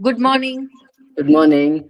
Good morning. Good morning.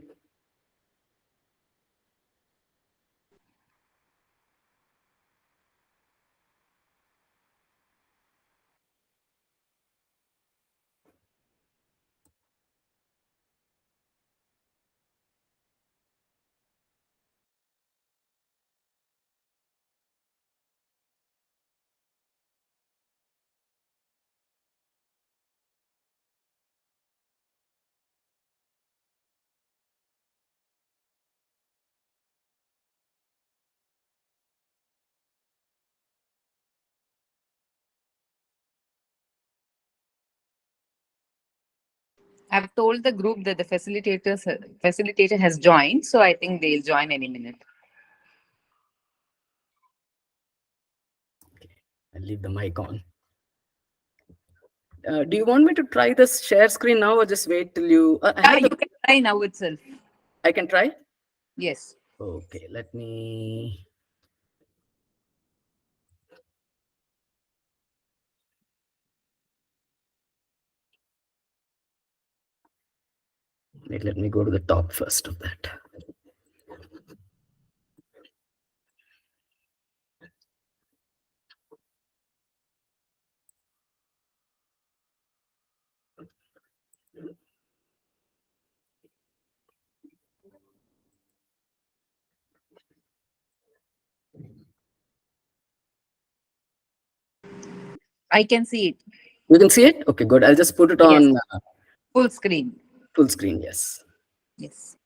I've told the group that the facilitator has joined, so I think they'll join any minute. I'll leave the mic on. Do you want me to try this share screen now or just wait till you? I Yeah, have you the. can try now itself. I can try. Yes. Okay, let me. Let me go to the top first of that. I can see it. You can see it. Okay, good. I'll just put it Yes. on Full screen. full screen. Yes. Yes.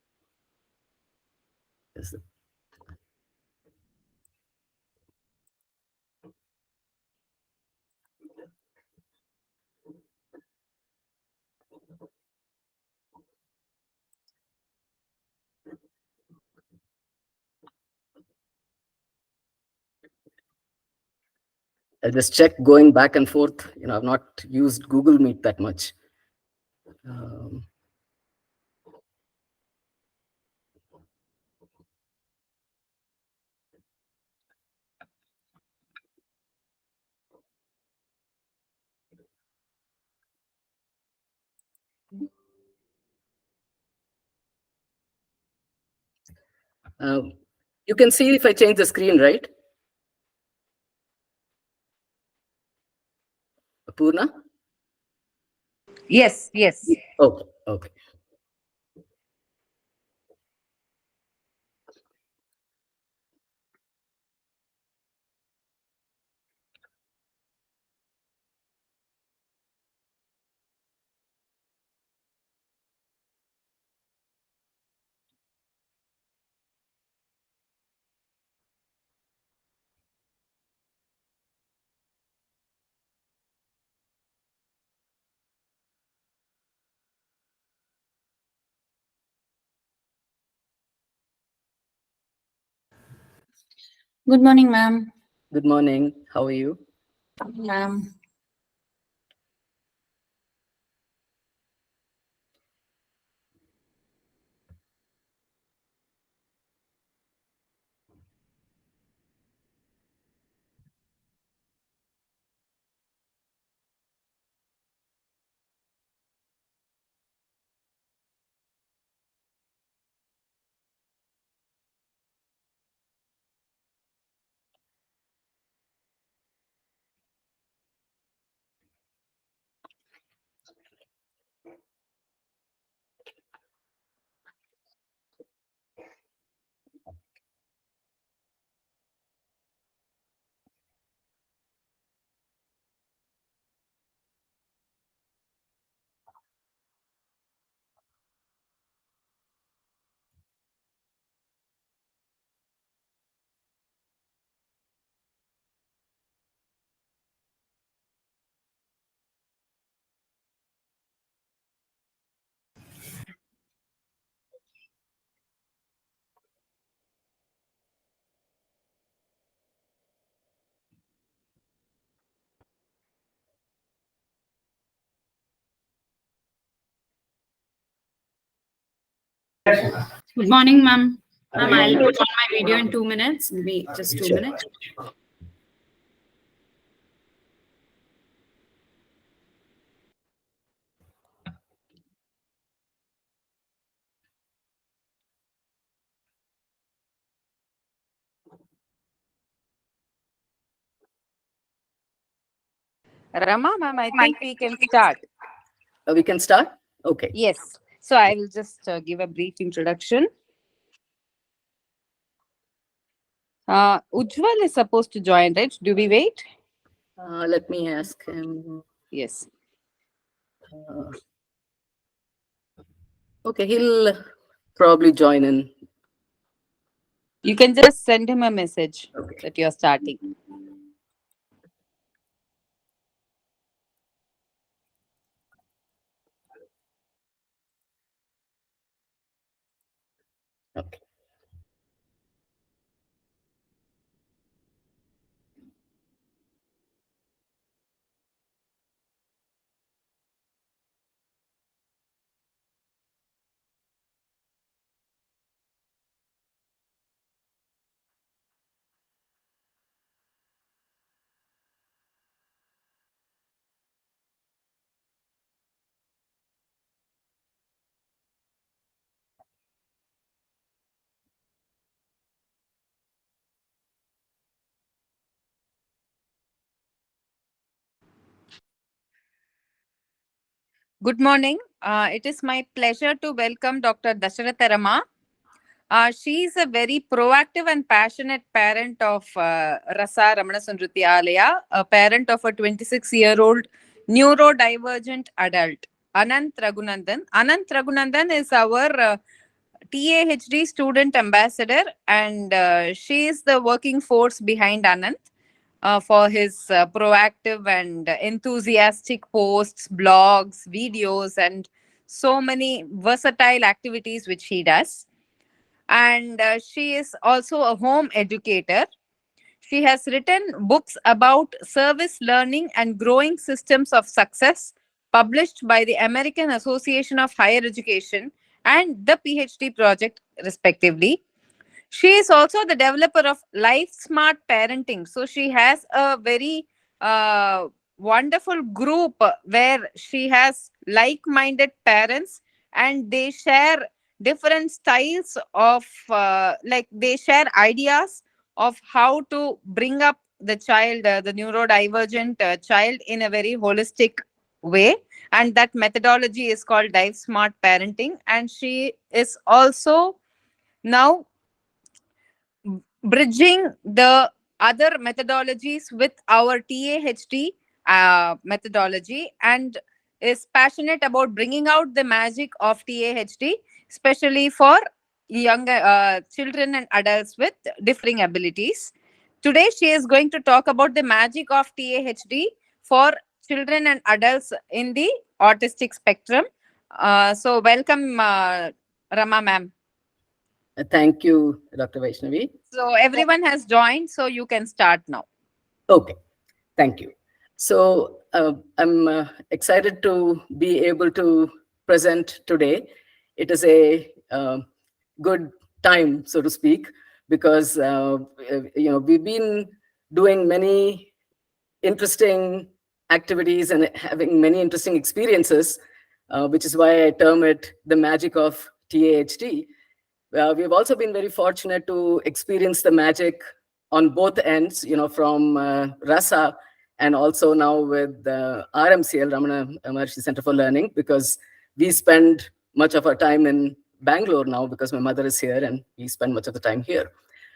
Yes. I'll just check going back and forth. I've not used Google Meet that much. Um, um, you can see if I change the screen, right? Purna? Yes. Yes. Okay. Okay. Good morning, ma'am. Good morning. How are you? Ma'am. Good morning, ma'am. Ma'am, I'll put on my video in 2 minutes. Maybe just two Sure. minutes. Rama, ma'am, I think we can start. We can start? Okay. Yes. So I will just give a brief introduction. Ujjwal is supposed to join, right? Do we wait? Let me ask him. Yes. Uh, okay, he'll probably join in. You can just send him a message Okay. that you're starting. Okay. Good morning. It is my pleasure to welcome Dr. Dasharatha Rama. She is a very proactive and passionate parent of Rasa Ramana Sunruti Alaya, a parent of a 26-year-old neurodivergent adult, Anant Raghunandan. Anant Raghunandan is our TAHD student ambassador, and she is the working force behind Anant for his proactive and enthusiastic posts, blogs, videos, and so many versatile activities which he does. And she is also a home educator. She has written books about service learning and growing systems of success, published by the American Association of Higher Education and the PhD project, respectively. She is also the developer of Life Smart Parenting. So she has a very wonderful group where she has like minded parents, and they share different styles of, like, they share ideas of how to bring up the child, the neurodivergent child, in a very holistic way. And that methodology is called Life Smart Parenting. And she is also now bridging the other methodologies with our TAHD methodology, and is passionate about bringing out the magic of TAHD, especially for young children and adults with differing abilities. Today, she is going to talk about the magic of TAHD for children and adults in the autistic spectrum. So, welcome, Rama ma'am. Thank you, Dr. Vaishnavi. So everyone has joined, so you can start now. Okay, thank you. So I'm excited to be able to present today. It is a good time, so to speak, because we've been doing many interesting activities and having many interesting experiences, which is why I term it the magic of TAHD. We've also been very fortunate to experience the magic on both ends, from Rasa and also now with RMCL, Ramana Maharshi Center for Learning, because we spend much of our time in Bangalore now because my mother is here and we spend much of the time here.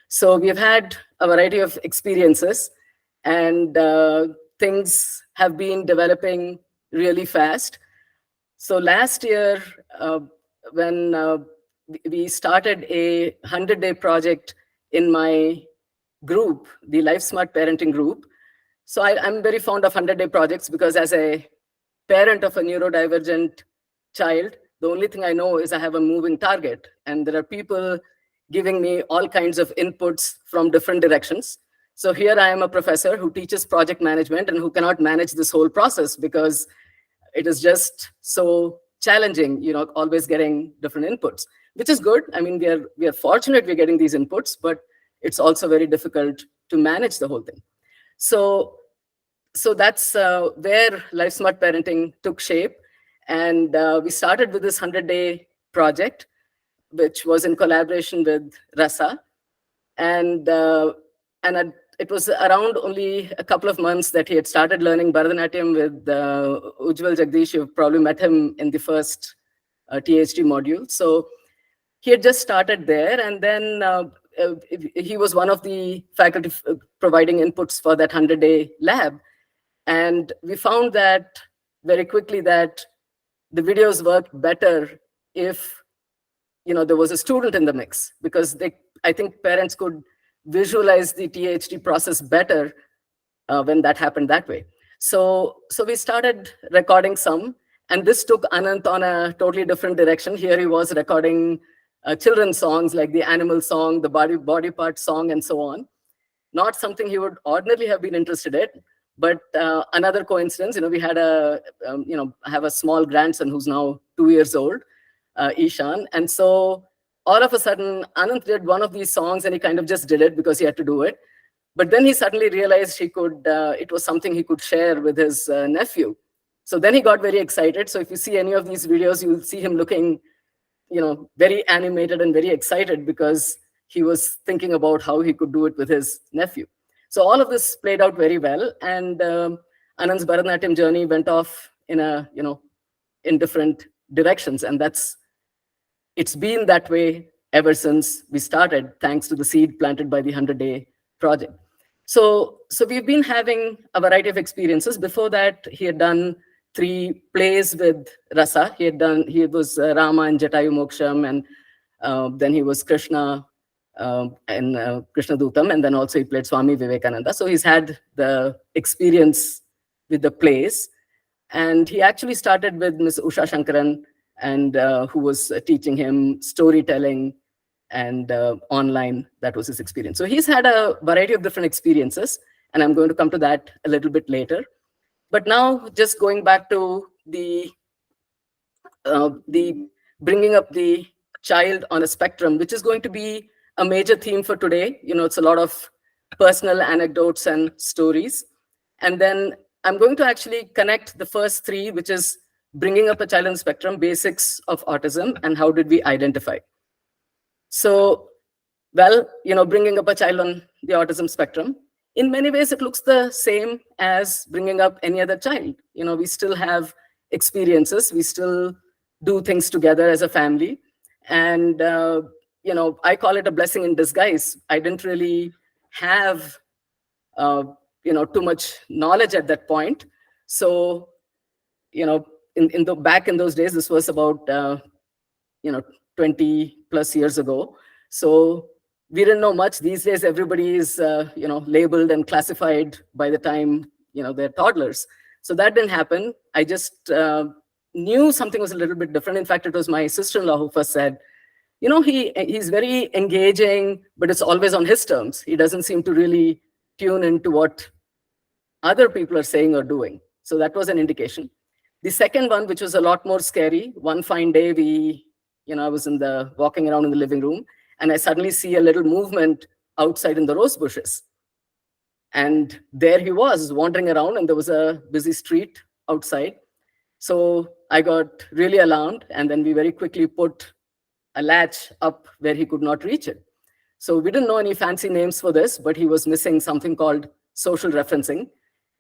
So we've had a variety of experiences, and things have been developing really fast. So last year, when we started a 100-day project in my group, the Life Smart Parenting group. So I'm very fond of 100-day projects because as a parent of a neurodivergent child, the only thing I know is I have a moving target, and there are people giving me all kinds of inputs from different directions. So here I am, a professor who teaches project management and who cannot manage this whole process because it is just so challenging, always getting different inputs, which is good. I mean, we are fortunate we're getting these inputs, but it's also very difficult to manage the whole thing. So that's where Life Smart Parenting took shape. And we started with this 100-day project, which was in collaboration with Rasa. And it was around only a couple of months that he had started learning Bharatanatyam with Ujjwal Jagdish. You've probably met him in the first THD module. So he had just started there, and then he was one of the faculty providing inputs for that 100-day lab. And we found that very quickly that the videos worked better if there was a student in the mix, because I think parents could visualize the THD process better when that happened that way. So we started recording some, and this took Anant on a totally different direction. Here he was recording children's songs like the animal song, the body part song, and so on. Not something he would ordinarily have been interested in, but another coincidence, we had I have a small grandson who's now 2 years old, Ishan. And so all of a sudden, Anant did one of these songs, and he kind of just did it because he had to do it. But then he suddenly realized it was something he could share with his nephew. So then he got very excited. So if you see any of these videos, you'll see him looking, very animated and very excited, because he was thinking about how he could do it with his nephew. So all of this played out very well. And Anand's Bharatanatyam journey went off in different directions. And it's been that way ever since we started, thanks to the seed planted by the 100-day project. So we've been having a variety of experiences. Before that, he had done 3 plays with Rasa. He was Rama and Jatayu Moksham, and then he was Krishna and Krishna Dutam, and then also he played Swami Vivekananda. So he's had the experience with the plays. And he actually started with Miss Usha Shankaran, and who was teaching him storytelling and online. That was his experience. So he's had a variety of different experiences, and I'm going to come to that a little bit later. But now, just going back to the bringing up the child on a spectrum, which is going to be a major theme for today. It's a lot of personal anecdotes and stories. And then I'm going to actually connect the first 3, which is bringing up a child on the spectrum, basics of autism, and how did we identify. So, well, bringing up a child on the autism spectrum, in many ways, it looks the same as bringing up any other child. We still have experiences. We still do things together as a family. And, I call it a blessing in disguise. I didn't really have, too much knowledge at that point. So, back in those days, this was about, 20 plus years ago. So we didn't know much. These days, everybody is, labeled and classified by the time, they're toddlers. So that didn't happen. I just knew something was a little bit different. In fact, it was my sister-in-law who first said, he's very engaging, but it's always on his terms. He doesn't seem to really tune into what other people are saying or doing. So that was an indication. The second one, which was a lot more scary, one fine day, I was walking around in the living room, and I suddenly see a little movement outside in the rose bushes. And there he was wandering around, and there was a busy street outside. So I got really alarmed, and then we very quickly put a latch up where he could not reach it. So we didn't know any fancy names for this, but he was missing something called social referencing.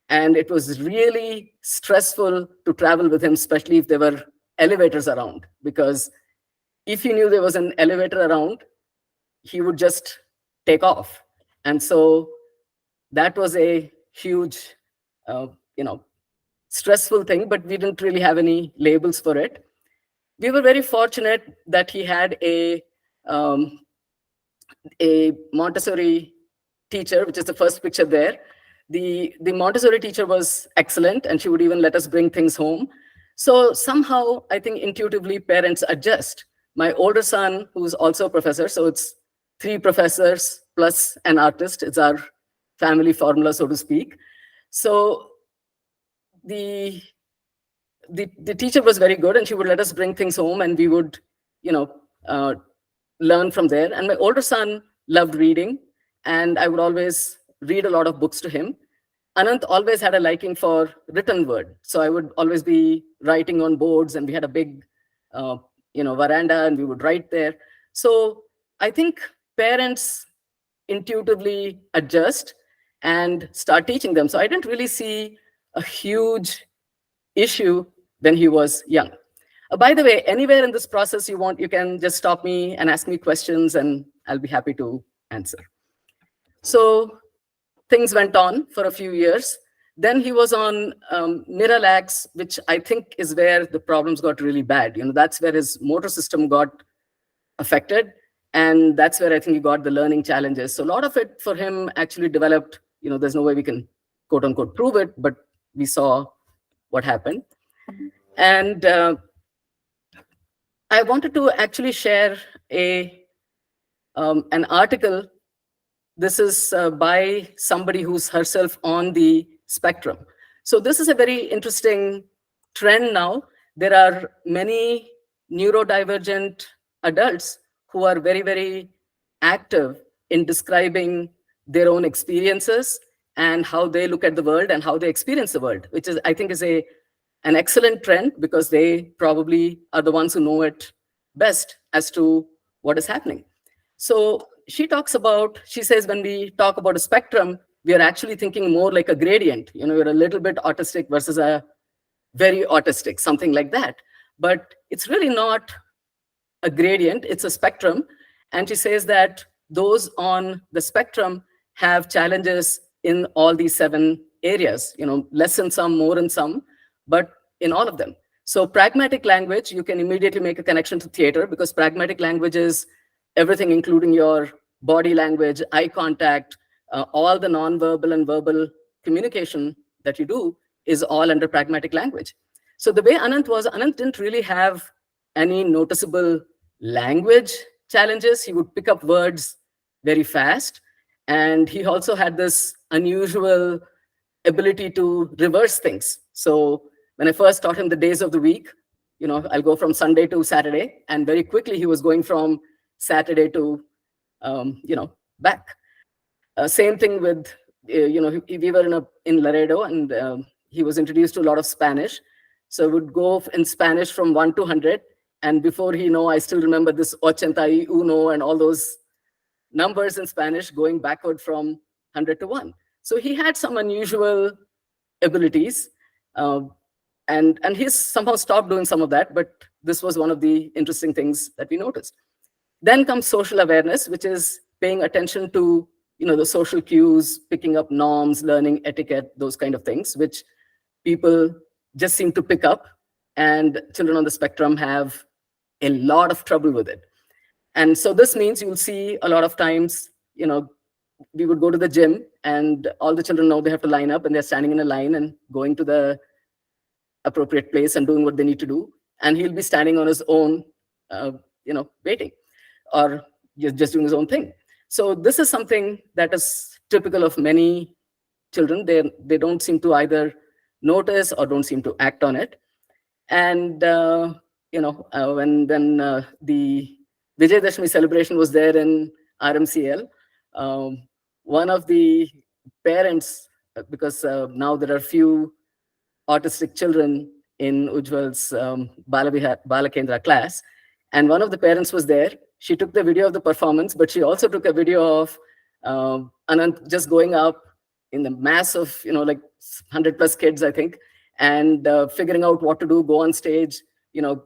And it was really stressful to travel with him, especially if there were elevators around, because if he knew there was an elevator around, he would just take off. And so that was a huge, stressful thing, but we didn't really have any labels for it. We were very fortunate that he had a Montessori teacher, which is the first picture there. The Montessori teacher was excellent, and she would even let us bring things home. So somehow, I think intuitively, parents adjust. My older son, who's also a professor, so it's 3 professors plus an artist. It's our family formula, so to speak. So the teacher was very good, and she would let us bring things home, and we would, learn from there. And my older son loved reading, and I would always read a lot of books to him. Anant always had a liking for written word. So I would always be writing on boards, and we had a big, veranda, and we would write there. So I think parents intuitively adjust. and start teaching them. So I didn't really see a huge issue when he was young. By the way, anywhere in this process you can just stop me and ask me questions, and I'll be happy to answer. So things went on for a few years. Then he was on Miralax, which I think is where the problems got really bad. That's where his motor system got affected. And that's where I think he got the learning challenges. So a lot of it for him actually developed, there's no way we can quote unquote prove it, but we saw what happened. And I wanted to actually share an article. This is by somebody who's herself on the spectrum. So this is a very interesting trend now. There are many neurodivergent adults who are very, very active in describing their own experiences and how they look at the world and how they experience the world, which is, I think, is an excellent trend, because they probably are the ones who know it best as to what is happening. So she says, when we talk about a spectrum, we are actually thinking more like a gradient. You're a little bit autistic versus a very autistic, something like that. But it's really not a gradient, it's a spectrum. And she says that those on the spectrum have challenges in all these 7 areas, less in some, more in some, but in all of them. So pragmatic language, you can immediately make a connection to theater, because pragmatic language is everything, including your body language, eye contact, all the non-verbal and verbal communication that you do is all under pragmatic language. So the way Anant didn't really have any noticeable language challenges. He would pick up words very fast. And he also had this unusual ability to reverse things. So when I first taught him the days of the week, I'll go from Sunday to Saturday, and very quickly he was going from Saturday to, back. Same thing with, we were in Laredo, and he was introduced to a lot of Spanish. So I would go in Spanish from 1 to 100. And before I still remember this ochenta y uno and all those numbers in Spanish going backward from 100 to 1. So he had some unusual abilities. And he's somehow stopped doing some of that, but this was one of the interesting things that we noticed. Then comes social awareness, which is paying attention to, the social cues, picking up norms, learning etiquette, those kind of things, which people just seem to pick up. And children on the spectrum have a lot of trouble with it. And so this means you'll see a lot of times, we would go to the gym and all the children know they have to line up, and they're standing in a line and going to the appropriate place and doing what they need to do. And he'll be standing on his own, waiting, or just doing his own thing. So this is something that is typical of many children. They don't seem to either notice or don't seem to act on it. And when the Vijayadashmi celebration was there in RMCL, one of the parents, because now there are few autistic children in Ujjwal's Balakendra class, and one of the parents was there. She took the video of the performance, but she also took a video of Anant just going up in the mass of, like 100 plus kids, I think, and figuring out what to do, go on stage,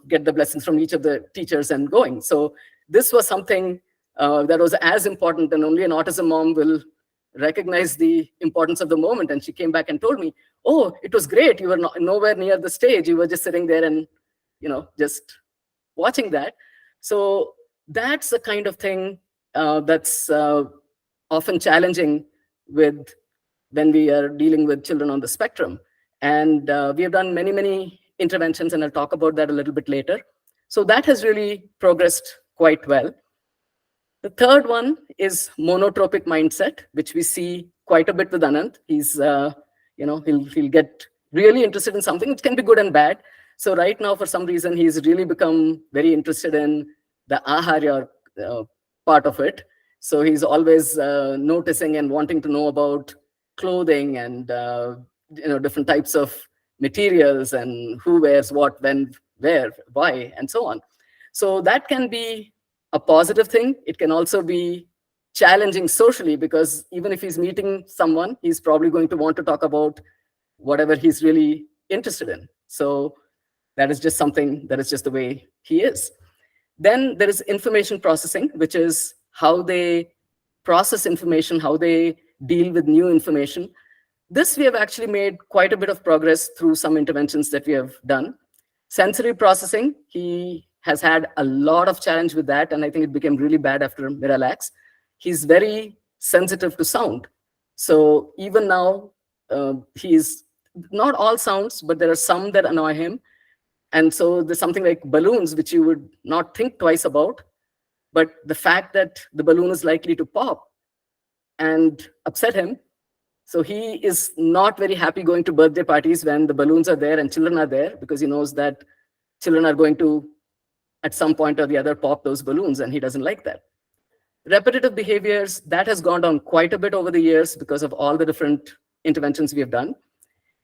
get the blessings from each of the teachers and going. So this was something that was as important, and only an autism mom will recognize the importance of the moment. And she came back and told me, oh, it was great. You were nowhere near the stage. You were just sitting there and, just watching that. So that's the kind of thing that's often challenging when we are dealing with children on the spectrum. And we have done many, many interventions, and I'll talk about that a little bit later. So that has really progressed quite well. The third one is monotropic mindset, which we see quite a bit with Anant. He's, he'll get really interested in something, which can be good and bad. So right now, for some reason, he's really become very interested in the aharya part of it. So he's always noticing and wanting to know about clothing and different types of materials and who wears what, when, where, why, and so on. So that can be a positive thing. It can also be challenging socially, because even if he's meeting someone, he's probably going to want to talk about whatever he's really interested in. So that is just something, that is just the way he is. Then there is information processing, which is how they process information, how they deal with new information. This we have actually made quite a bit of progress through some interventions that we have done. Sensory processing, he has had a lot of challenge with that, and I think it became really bad after Miralax. He's very sensitive to sound. So even now, he's not all sounds, but there are some that annoy him. And so there's something like balloons, which you would not think twice about. But the fact that the balloon is likely to pop and upset him, so he is not very happy going to birthday parties when the balloons are there and children are there, because he knows that children are going to, at some point or the other, pop those balloons, and he doesn't like that. Repetitive behaviors, that has gone down quite a bit over the years because of all the different interventions we have done,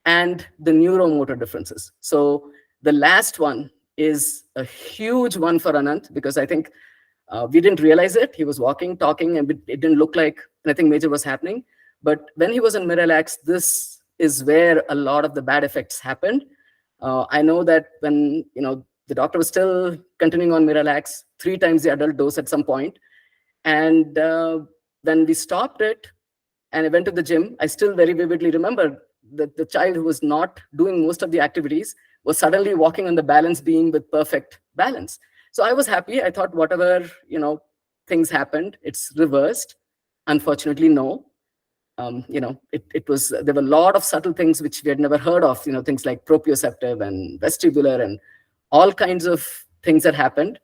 and the neuromotor differences. So the last one is a huge one for Anant, because I think we didn't realize it. He was walking, talking, and it didn't look like anything major was happening. But when he was in Miralax, this is where a lot of the bad effects happened. I know that when the doctor was still continuing on Miralax, 3 times the adult dose at some point. And when we stopped it and I went to the gym, I still very vividly remember that the child who was not doing most of the activities was suddenly walking on the balance beam with perfect balance. So I was happy. I thought whatever things happened, it's reversed. Unfortunately, no. It was, there were a lot of subtle things which we had never heard of, things like proprioceptive and vestibular and all kinds of things that happened,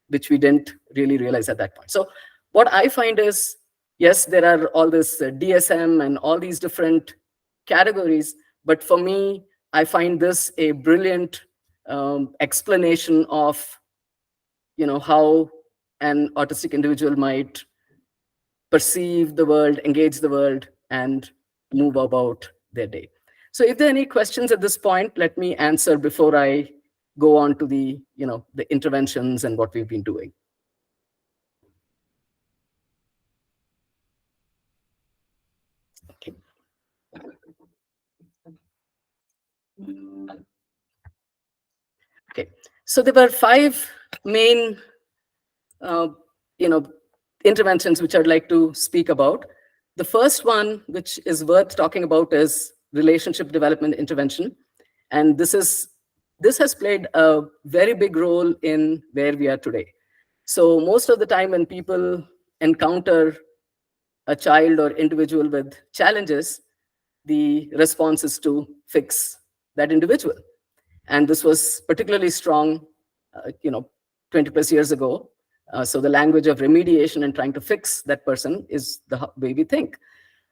which we didn't really realize at that point. So what I find is, yes, there are all this DSM and all these different categories, but for me, I find this a brilliant explanation of, how an autistic individual might perceive the world, engage the world, and move about their day. So if there are any questions at this point, let me answer before I go on to the interventions and what we've been doing. Okay. Okay. So there were 5 main, interventions which I'd like to speak about. The first one, which is worth talking about, is relationship development intervention. And this has played a very big role in where we are today. So most of the time when people encounter a child or individual with challenges, the response is to fix that individual. And this was particularly strong, 20 plus years ago. So the language of remediation and trying to fix that person is the way we think.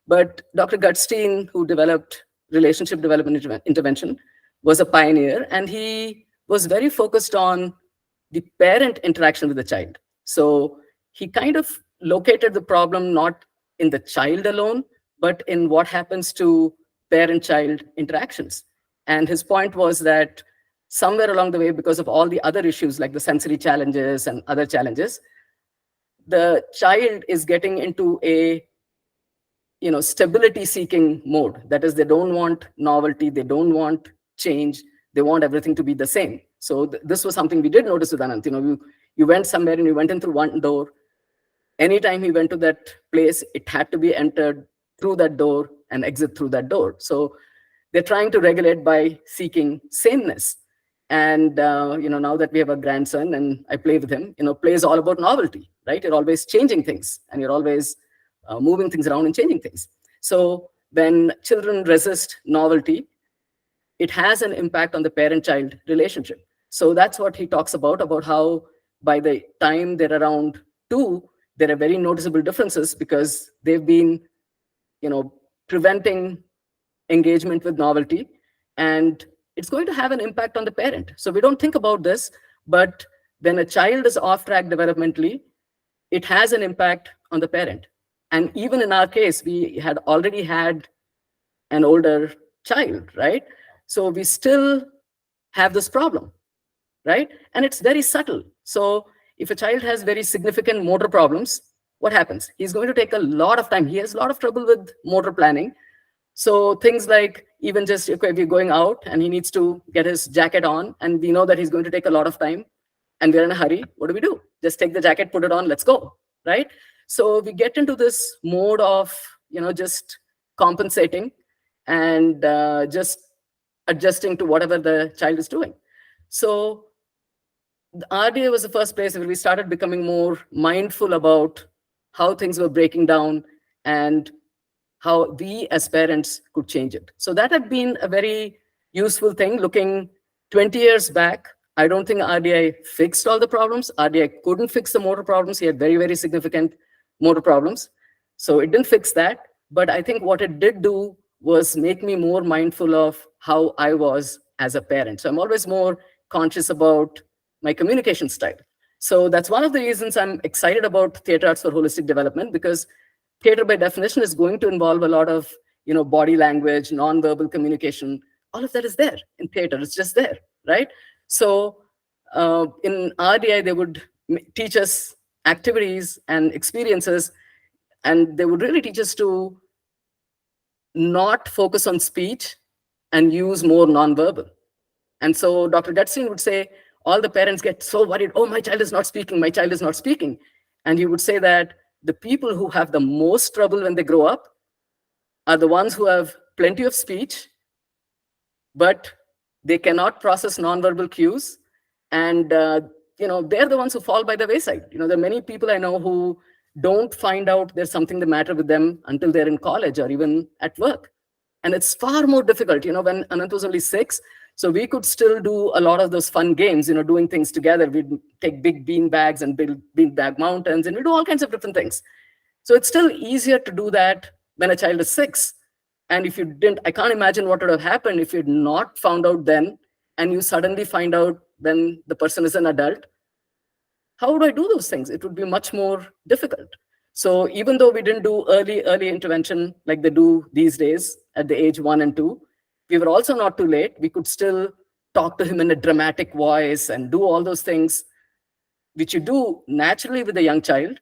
But Dr. Gutstein, who developed relationship development intervention, was a pioneer, and he was very focused on the parent interaction with the child. So he kind of located the problem not in the child alone, but in what happens to parent-child interactions. And his point was that somewhere along the way, because of all the other issues like the sensory challenges and other challenges, the child is getting into a stability seeking mode. That is, they don't want novelty, they don't want change, they want everything to be the same. So this was something we did notice with Anant. You went somewhere and you went in through one door. Anytime he went to that place, it had to be entered through that door and exit through that door. So they're trying to regulate by seeking sameness. And now that we have a grandson and I play with him, play is all about novelty, right? You're always changing things, and you're always moving things around and changing things. So when children resist novelty, it has an impact on the parent-child relationship. So that's what he talks about how by the time they're around 2, there are very noticeable differences because they've been, preventing engagement with novelty, and it's going to have an impact on the parent. So we don't think about this, but when a child is off track developmentally, it has an impact on the parent. And even in our case, we had already had an older child, right? So we still have this problem, right? And it's very subtle. So if a child has very significant motor problems, what happens? He's going to take a lot of time. He has a lot of trouble with motor planning. So things like even just okay, if you're going out and he needs to get his jacket on, and we know that he's going to take a lot of time, and we're in a hurry, what do? Just take the jacket, put it on, let's go, right? So we get into this mode of, just compensating and just adjusting to whatever the child is doing. So the RDA was the first place where we started becoming more mindful about how things were breaking down and how we as parents could change it. So that had been a very useful thing. Looking 20 years back, I don't think RDI fixed all the problems. RDI couldn't fix the motor problems. He had very, very significant motor problems. So it didn't fix that. But I think what it did do was make me more mindful of how I was as a parent. So I'm always more conscious about my communication style. So that's one of the reasons I'm excited about Theatre Arts for Holistic Development, because theater by definition is going to involve a lot of body language, non-verbal communication. All of that is there in theater. It's just there, right? So in RDI, they would teach us activities and experiences, and they would really teach us to not focus on speech and use more non-verbal. And so Dr. Gutstein would say, all the parents get so worried, oh, my child is not speaking, my child is not speaking. And he would say that the people who have the most trouble when they grow up are the ones who have plenty of speech, but they cannot process nonverbal cues. And, they're the ones who fall by the wayside. There are many people I know who don't find out there's something the matter with them until they're in college or even at work. And it's far more difficult. When Anant was only 6, so we could still do a lot of those fun games, doing things together. We'd take big bean bags and build bean bag mountains, and we do all kinds of different things. So it's still easier to do that when a child is 6. And if you didn't, I can't imagine what would have happened if you'd not found out then, and you suddenly find out when the person is an adult. How would I do those things? It would be much more difficult. So even though we didn't do early intervention like they do these days at the age 1 and 2, we were also not too late. We could still talk to him in a dramatic voice and do all those things which you do naturally with a young child,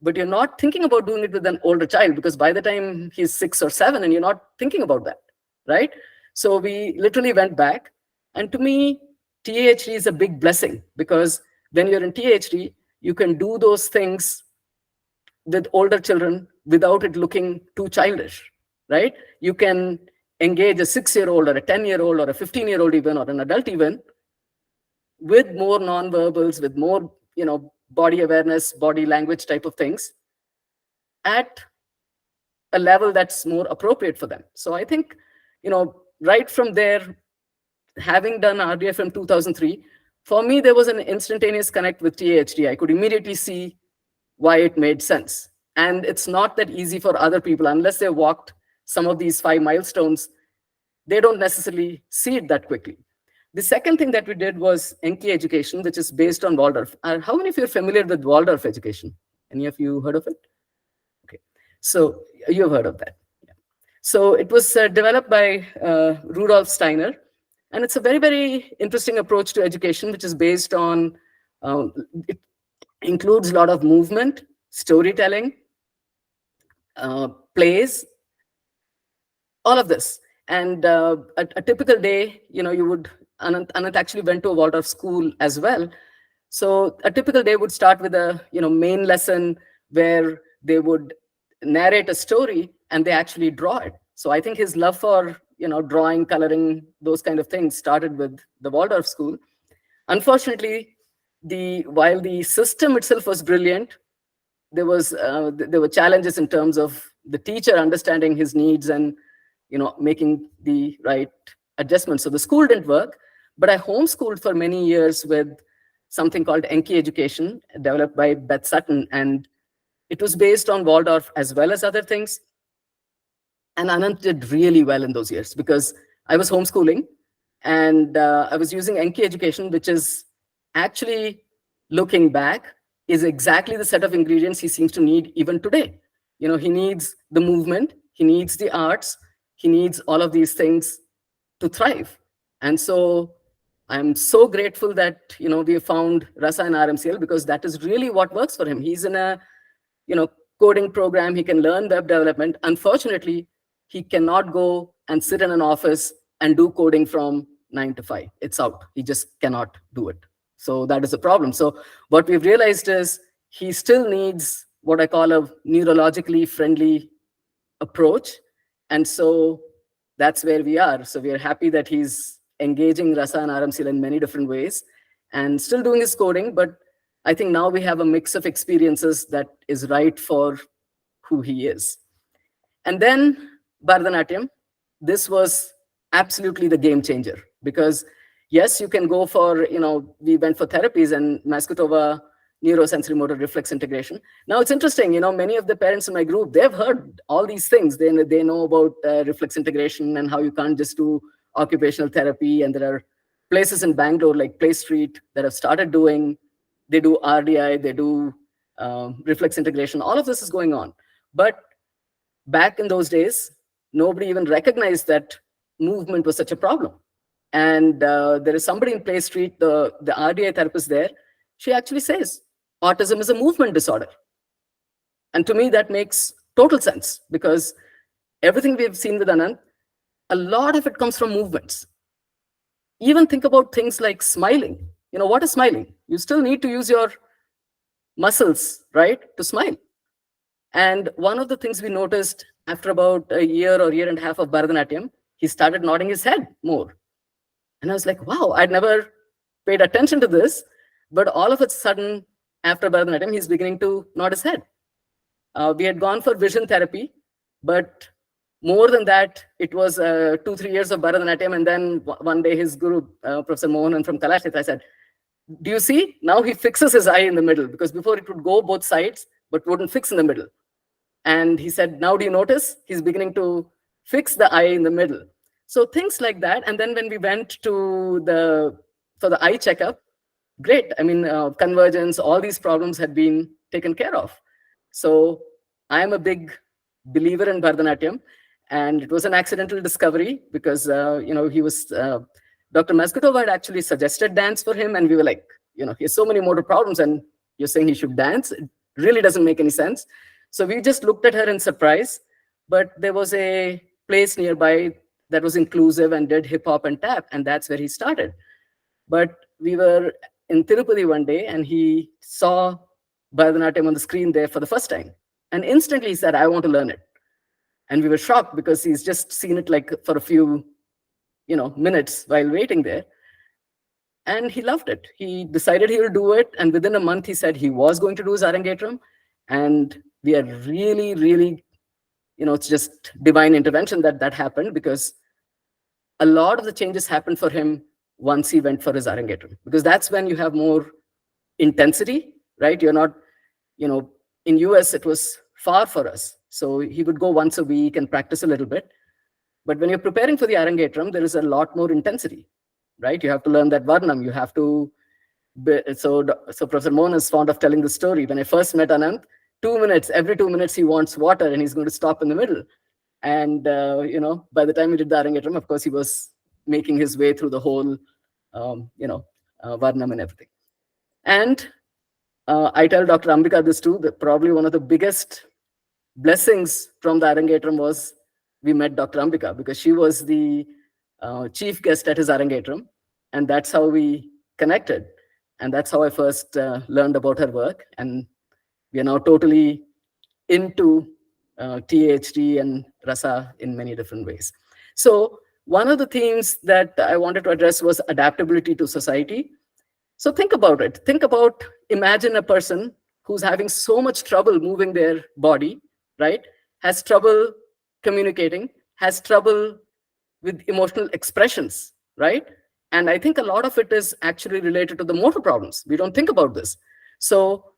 but you're not thinking about doing it with an older child, because by the time he's 6 or 7 and you're not thinking about that, right? So we literally went back. And to me, TAHD is a big blessing, because when you're in TAHD, you can do those things with older children without it looking too childish, right? You can engage a 6-year-old or a 10-year-old or a 15-year-old even, or an adult even, with more non-verbals, with more, body awareness, body language type of things at a level that's more appropriate for them. So I think, right from there, having done RDF from 2003, for me, there was an instantaneous connect with TAHD. I could immediately see why it made sense. And it's not that easy for other people unless they walked some of these 5 milestones. They don't necessarily see it that quickly. The second thing that we did was Enki education, which is based on Waldorf. How many of you are familiar with Waldorf education? Any of you heard of it? Okay, so you've heard of that. Yeah. So it was developed by Rudolf Steiner, and it's a very, very interesting approach to education, which is based on, it includes a lot of movement, storytelling, plays, all of this. And a typical day, you would, Anant actually went to a Waldorf school as well. So a typical day would start with a main lesson where they would narrate a story and they actually draw it. So I think his love for drawing, coloring, those kind of things started with the Waldorf school. Unfortunately, while the system itself was brilliant, there were challenges in terms of the teacher understanding his needs and making the right adjustments. So the school didn't work, but I homeschooled for many years with something called Enki education, developed by Beth Sutton, and it was based on Waldorf as well as other things. And Anant did really well in those years because I was homeschooling and I was using Enki education, which is actually, looking back, is exactly the set of ingredients he seems to need even today. He needs the movement, he needs the arts, he needs all of these things to thrive. And so I'm so grateful that we have found Rasa and RMCL, because that is really what works for him. He's in a coding program, he can learn web development. Unfortunately, he cannot go and sit in an office and do coding from 9 to 5. It's out. He just cannot do it. So that is a problem. So what we've realized is he still needs what I call a neurologically friendly approach. And so that's where we are. So we are happy that he's engaging Rasa and RMCL in many different ways and still doing his coding. But I think now we have a mix of experiences that is right for who he is. And then Bharatanatyam, this was absolutely the game changer, because yes, you can go for, we went for therapies and Maskutova neurosensory motor reflex integration. Now it's interesting, many of the parents in my group, they've heard all these things. They know about reflex integration and how you can't just do occupational therapy. And there are places in Bangalore like Play Street that have started doing, they do RDI, they do reflex integration. All of this is going on. But back in those days, nobody even recognized that movement was such a problem. And there is somebody in Play Street, the RDI therapist there, she actually says, autism is a movement disorder. And to me, that makes total sense, because everything we've seen with Anand, a lot of it comes from movements. Even think about things like smiling. What is smiling? You still need to use your muscles, right, to smile. And one of the things we noticed after about a year or year and a half of Bharatanatyam, he started nodding his head more. And I was like, wow, I'd never paid attention to this. But all of a sudden, after Bharatanatyam, he's beginning to nod his head. We had gone for vision therapy, but more than that, it was 2-3 years of Bharatanatyam. And then one day his guru, Professor Mohanan from Kalashit, I said, do you see? Now he fixes his eye in the middle, because before it would go both sides, but wouldn't fix in the middle. And he said, now do you notice? He's beginning to fix the eye in the middle. So things like that. And then when we went for the eye checkup, great. I mean, convergence, all these problems had been taken care of. So I am a big believer in Bharatanatyam. And it was an accidental discovery, because, he was, Dr. Maskutova had actually suggested dance for him. And we were like, he has so many motor problems and you're saying he should dance. It really doesn't make any sense. So we just looked at her in surprise. But there was a place nearby that was inclusive and did hip hop and tap. And that's where he started. But we were in Tirupati one day and he saw Bharatanatyam on the screen there for the first time. And instantly he said, I want to learn it. And we were shocked, because he's just seen it like for a few, minutes while waiting there. And he loved it. He decided he will do it. And within a month, he said he was going to do his Arangetram. And we are really, really, it's just divine intervention that happened, because a lot of the changes happened for him once he went for his Arangetram, because that's when you have more intensity, right? You're not, in US, it was far for us. So he would go once a week and practice a little bit. But when you're preparing for the Arangetram, there is a lot more intensity, right? You have to learn that Varnam. You have to, so Professor Mohan is fond of telling the story. When I first met Anand, every 2 minutes he wants water and he's going to stop in the middle. And, by the time we did the Arangetram, of course, he was making his way through the whole, Varnam and everything. And I tell Dr. Ambika this too, that probably one of the biggest blessings from the Arangetram was we met Dr. Ambika, because she was the chief guest at his Arangetram. And that's how we connected. And that's how I first learned about her work. And we are now totally into TAHD and Rasa in many different ways. So one of the themes that I wanted to address was adaptability to society. So think about it. Imagine a person who's having so much trouble moving their body, right? Has trouble communicating, has trouble with emotional expressions, right? And I think a lot of it is actually related to the motor problems. We don't think about this. So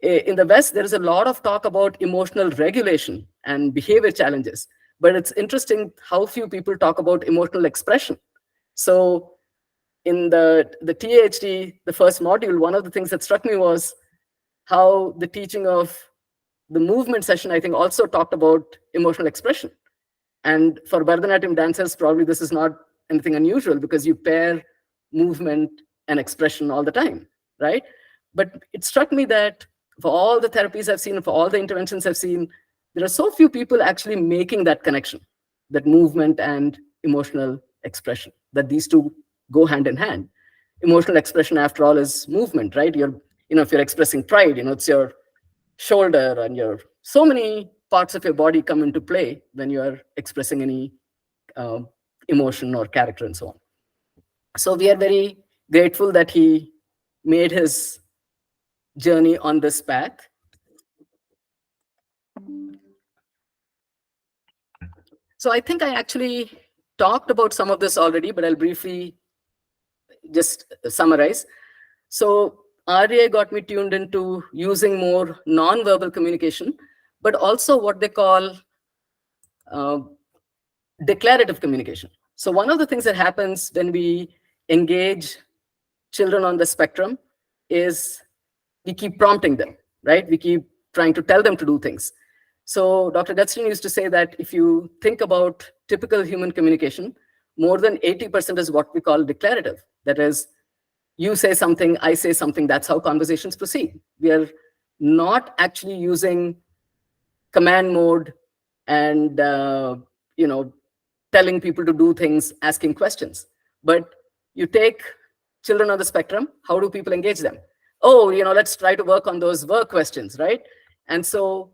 in the West, there is a lot of talk about emotional regulation and behavior challenges, but it's interesting how few people talk about emotional expression. So in the TAHD, the first module, one of the things that struck me was how the teaching of the movement session, I think, also talked about emotional expression. And for Bharatanatyam dancers, probably this is not anything unusual, because you pair movement and expression all the time, right? But it struck me that for all the therapies I've seen, for all the interventions I've seen, there are so few people actually making that connection, that movement and emotional expression, that these two go hand in hand. Emotional expression, after all, is movement, right? If you're expressing pride, it's your shoulder and your so many parts of your body come into play when you are expressing any uh, emotion or character and so on. So we are very grateful that he made his journey on this path. So I think I actually talked about some of this already, but I'll briefly just summarize. So RDI got me tuned into using more non-verbal communication, but also what they call uh, declarative communication. So one of the things that happens when we engage children on the spectrum is we keep prompting them, right? We keep trying to tell them to do things. So Dr. Gutstein used to say that if you think about typical human communication, more than 80% is what we call declarative. That is, you say something, I say something, that's how conversations proceed. We are not actually using command mode and telling people to do things, asking questions. But you take children on the spectrum, how do people engage them? Oh, let's try to work on those work questions, right? And so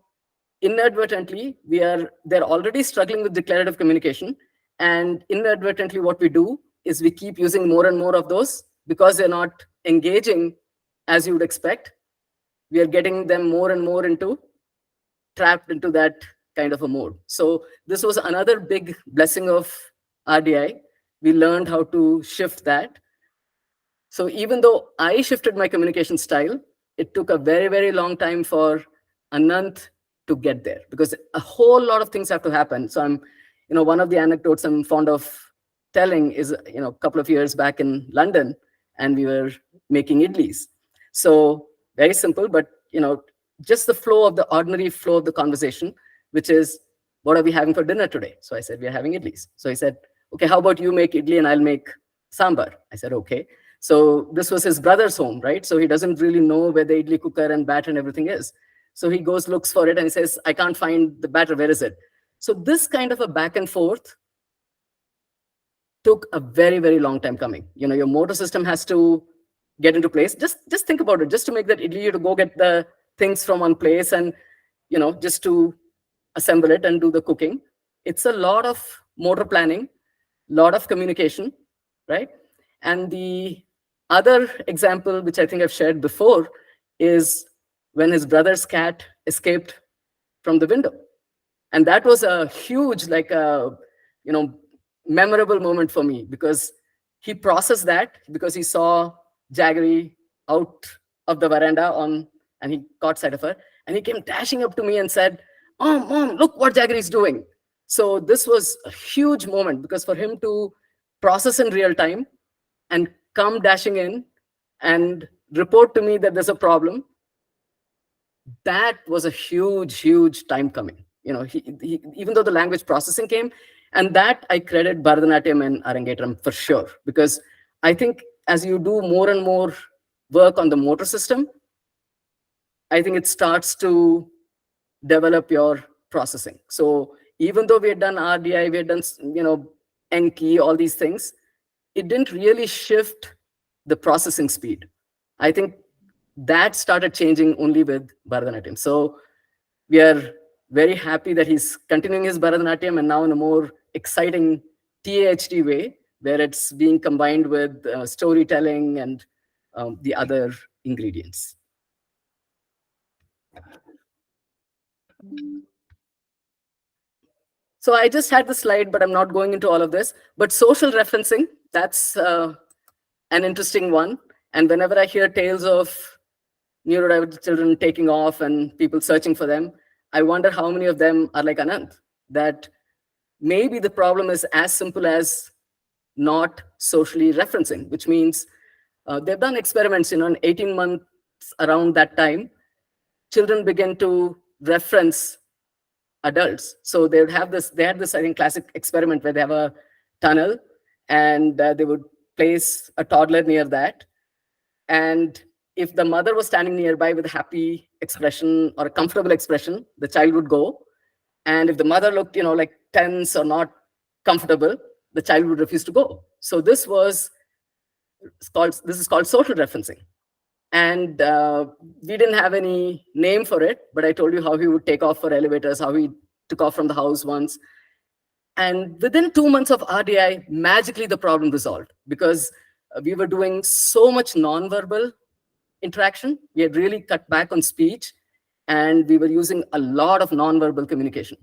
inadvertently, they're already struggling with declarative communication. And inadvertently, what we do is we keep using more and more of those because they're not engaging as you would expect. We are getting them more and more trapped into that kind of a mode. So this was another big blessing of RDI. We learned how to shift that. So even though I shifted my communication style, it took a very, very long time for Anant to get there because a whole lot of things have to happen. So one of the anecdotes I'm fond of telling is, a couple of years back in London, and we were making idlis. So very simple, but, just the ordinary flow of the conversation, which is, what are we having for dinner today? So I said, we're having idlis. So he said, okay, how about you make idli and I'll make sambar? I said, okay. So this was his brother's home, right? So he doesn't really know where the idli cooker and batter and everything is. So he goes, looks for it and says, I can't find the batter. Where is it? So this kind of a back and forth took a very, very long time coming. Your motor system has to get into place. Just think about it. Just to make that idli, you have to go get the things from one place and, just to assemble it and do the cooking. It's a lot of motor planning, lot of communication, right? And the other example, which I think I've shared before, is when his brother's cat escaped from the window. And that was a huge, memorable moment for me because he processed that because he saw Jaggery out of the veranda and he caught sight of her. And he came dashing up to me and said, "Oh, Mom, look what Jaggery's doing." So this was a huge moment because for him to process in real time and come dashing in and report to me that there's a problem, that was a huge, huge time coming. Even though the language processing came, and that I credit Bharatanatyam and Arangetram for sure, because I think as you do more and more work on the motor system, I think it starts to develop your processing. So even though we had done RDI, we had done, Enki, all these things, it didn't really shift the processing speed. I think that started changing only with Bharatanatyam. So we are very happy that he's continuing his Bharatanatyam and now in a more exciting TAHD way, where it's being combined with storytelling and the other ingredients. So I just had the slide, but I'm not going into all of this. But social referencing, that's an interesting one. And whenever I hear tales of neurodivergent children taking off and people searching for them, I wonder how many of them are like Anant, that maybe the problem is as simple as not socially referencing, which means they've done experiments, in 18 months around that time, children begin to reference adults. So they had this, I think, classic experiment where they have a tunnel and they would place a toddler near that. And if the mother was standing nearby with a happy expression or a comfortable expression, the child would go. And if the mother looked, like tense or not comfortable, the child would refuse to go. So this is called social referencing. And we didn't have any name for it, but I told you how he would take off for elevators, how he took off from the house once. And within 2 months of RDI, magically the problem resolved, because we were doing so much nonverbal interaction. We had really cut back on speech, and we were using a lot of nonverbal communication.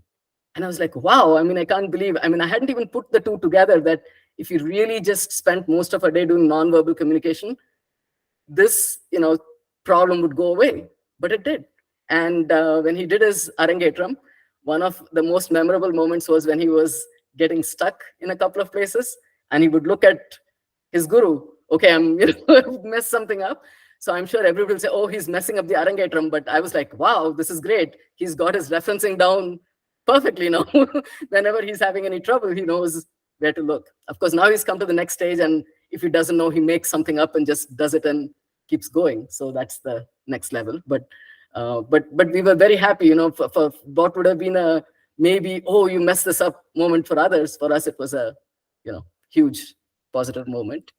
And I was like, wow, I can't believe, I hadn't even put the two together, that if you really just spent most of a day doing nonverbal communication, this, problem would go away. But it did. And when he did his Arangetram, one of the most memorable moments was when he was getting stuck in a couple of places, and he would look at his guru. Okay, I'm messed something up. So I'm sure everybody will say, oh, he's messing up the Arangetram. But I was like, wow, this is great. He's got his referencing down perfectly now. Whenever he's having any trouble, he knows where to look. Of course, now he's come to the next stage, and if he doesn't know, he makes something up and just does it and keeps going. So that's the next level. But we were very happy, for what would have been a maybe, oh, you messed this up moment for others. For us, it was a, huge positive moment.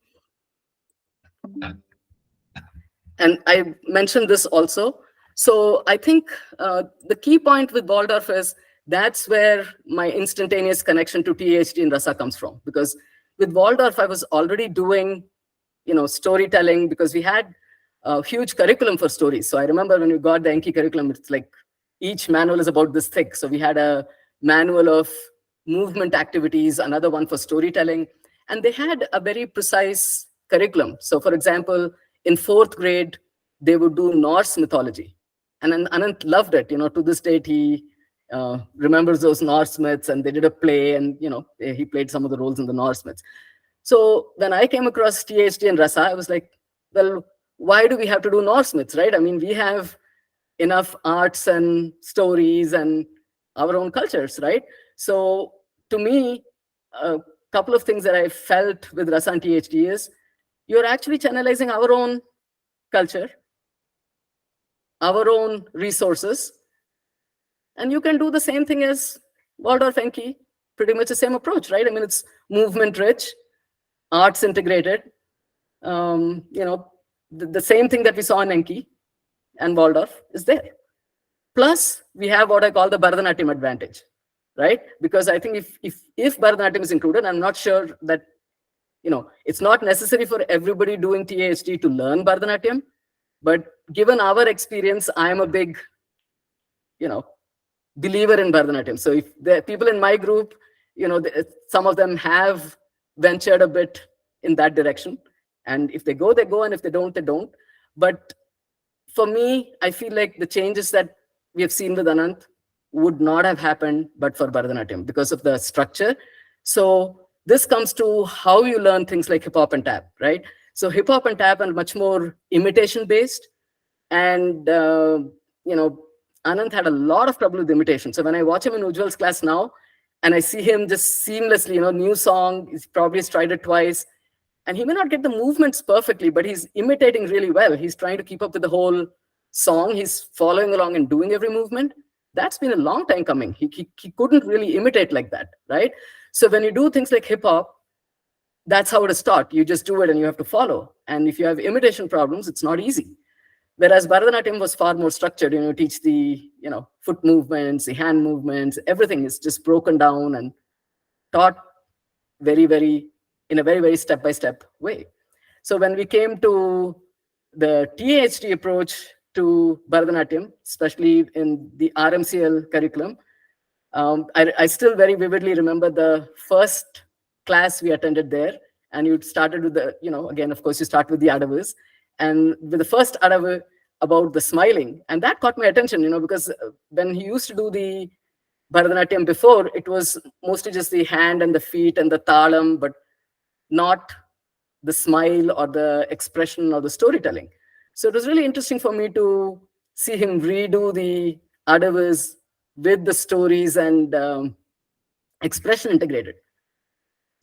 And I mentioned this also. So I think the key point with Waldorf is that's where my instantaneous connection to TAHD and Rasa comes from. Because with Waldorf, I was already doing, storytelling, because we had a huge curriculum for stories. So I remember when we got the Enki curriculum, it's like each manual is about this thick. So we had a manual of movement activities, another one for storytelling, and they had a very precise curriculum. So for example, in 4th grade, they would do Norse mythology. And then Anant loved it. To this date, he remembers those Norse myths, and they did a play, and, he played some of the roles in the Norse myths. So when I came across THD and Rasa, I was like, well, why do we have to do Norse myths, right? We have enough arts and stories and our own cultures, right? So to me, a couple of things that I felt with Rasa and THD is, you're actually channelizing our own culture, our own resources, and you can do the same thing as Waldorf Enki, pretty much the same approach, right? It's movement rich, arts integrated, the same thing that we saw in Enki and Waldorf is there. Plus, we have what I call the Bharatanatyam advantage, right? Because I think if Bharatanatyam is included, I'm not sure that, it's not necessary for everybody doing TAHD to learn Bharatanatyam, but given our experience, I'm a big, believer in Bharatanatyam. So if the people in my group, some of them have ventured a bit in that direction. And if they go, they go. And if they don't, they don't. But for me, I feel like the changes that we have seen with Anant would not have happened but for Bharatanatyam because of the structure. So this comes to how you learn things like hip hop and tap, right? So hip hop and tap are much more imitation based. And, Anant had a lot of trouble with imitation. So when I watch him in Ujjal's class now, and I see him just seamlessly, new song, he's probably tried it twice. And he may not get the movements perfectly, but he's imitating really well. He's trying to keep up with the whole song. He's following along and doing every movement. That's been a long time coming. He couldn't really imitate like that, right? So when you do things like hip hop, that's how it is taught. You just do it and you have to follow. And if you have imitation problems, it's not easy. Whereas Bharatanatyam was far more structured. You teach the foot movements, the hand movements, everything is just broken down and taught very, very in a very, very step-by-step way. So when we came to the TAHD approach to Bharatanatyam, especially in the RMCL curriculum, I still very vividly remember the first class we attended there. And you started with the, again, of course, you start with the Adavas. And with the first Adava about the smiling. And that caught my attention, because when he used to do the Bharatanatyam before, it was mostly just the hand and the feet and the talam, but not the smile or the expression or the storytelling. So it was really interesting for me to see him redo the Adavas with the stories and expression integrated.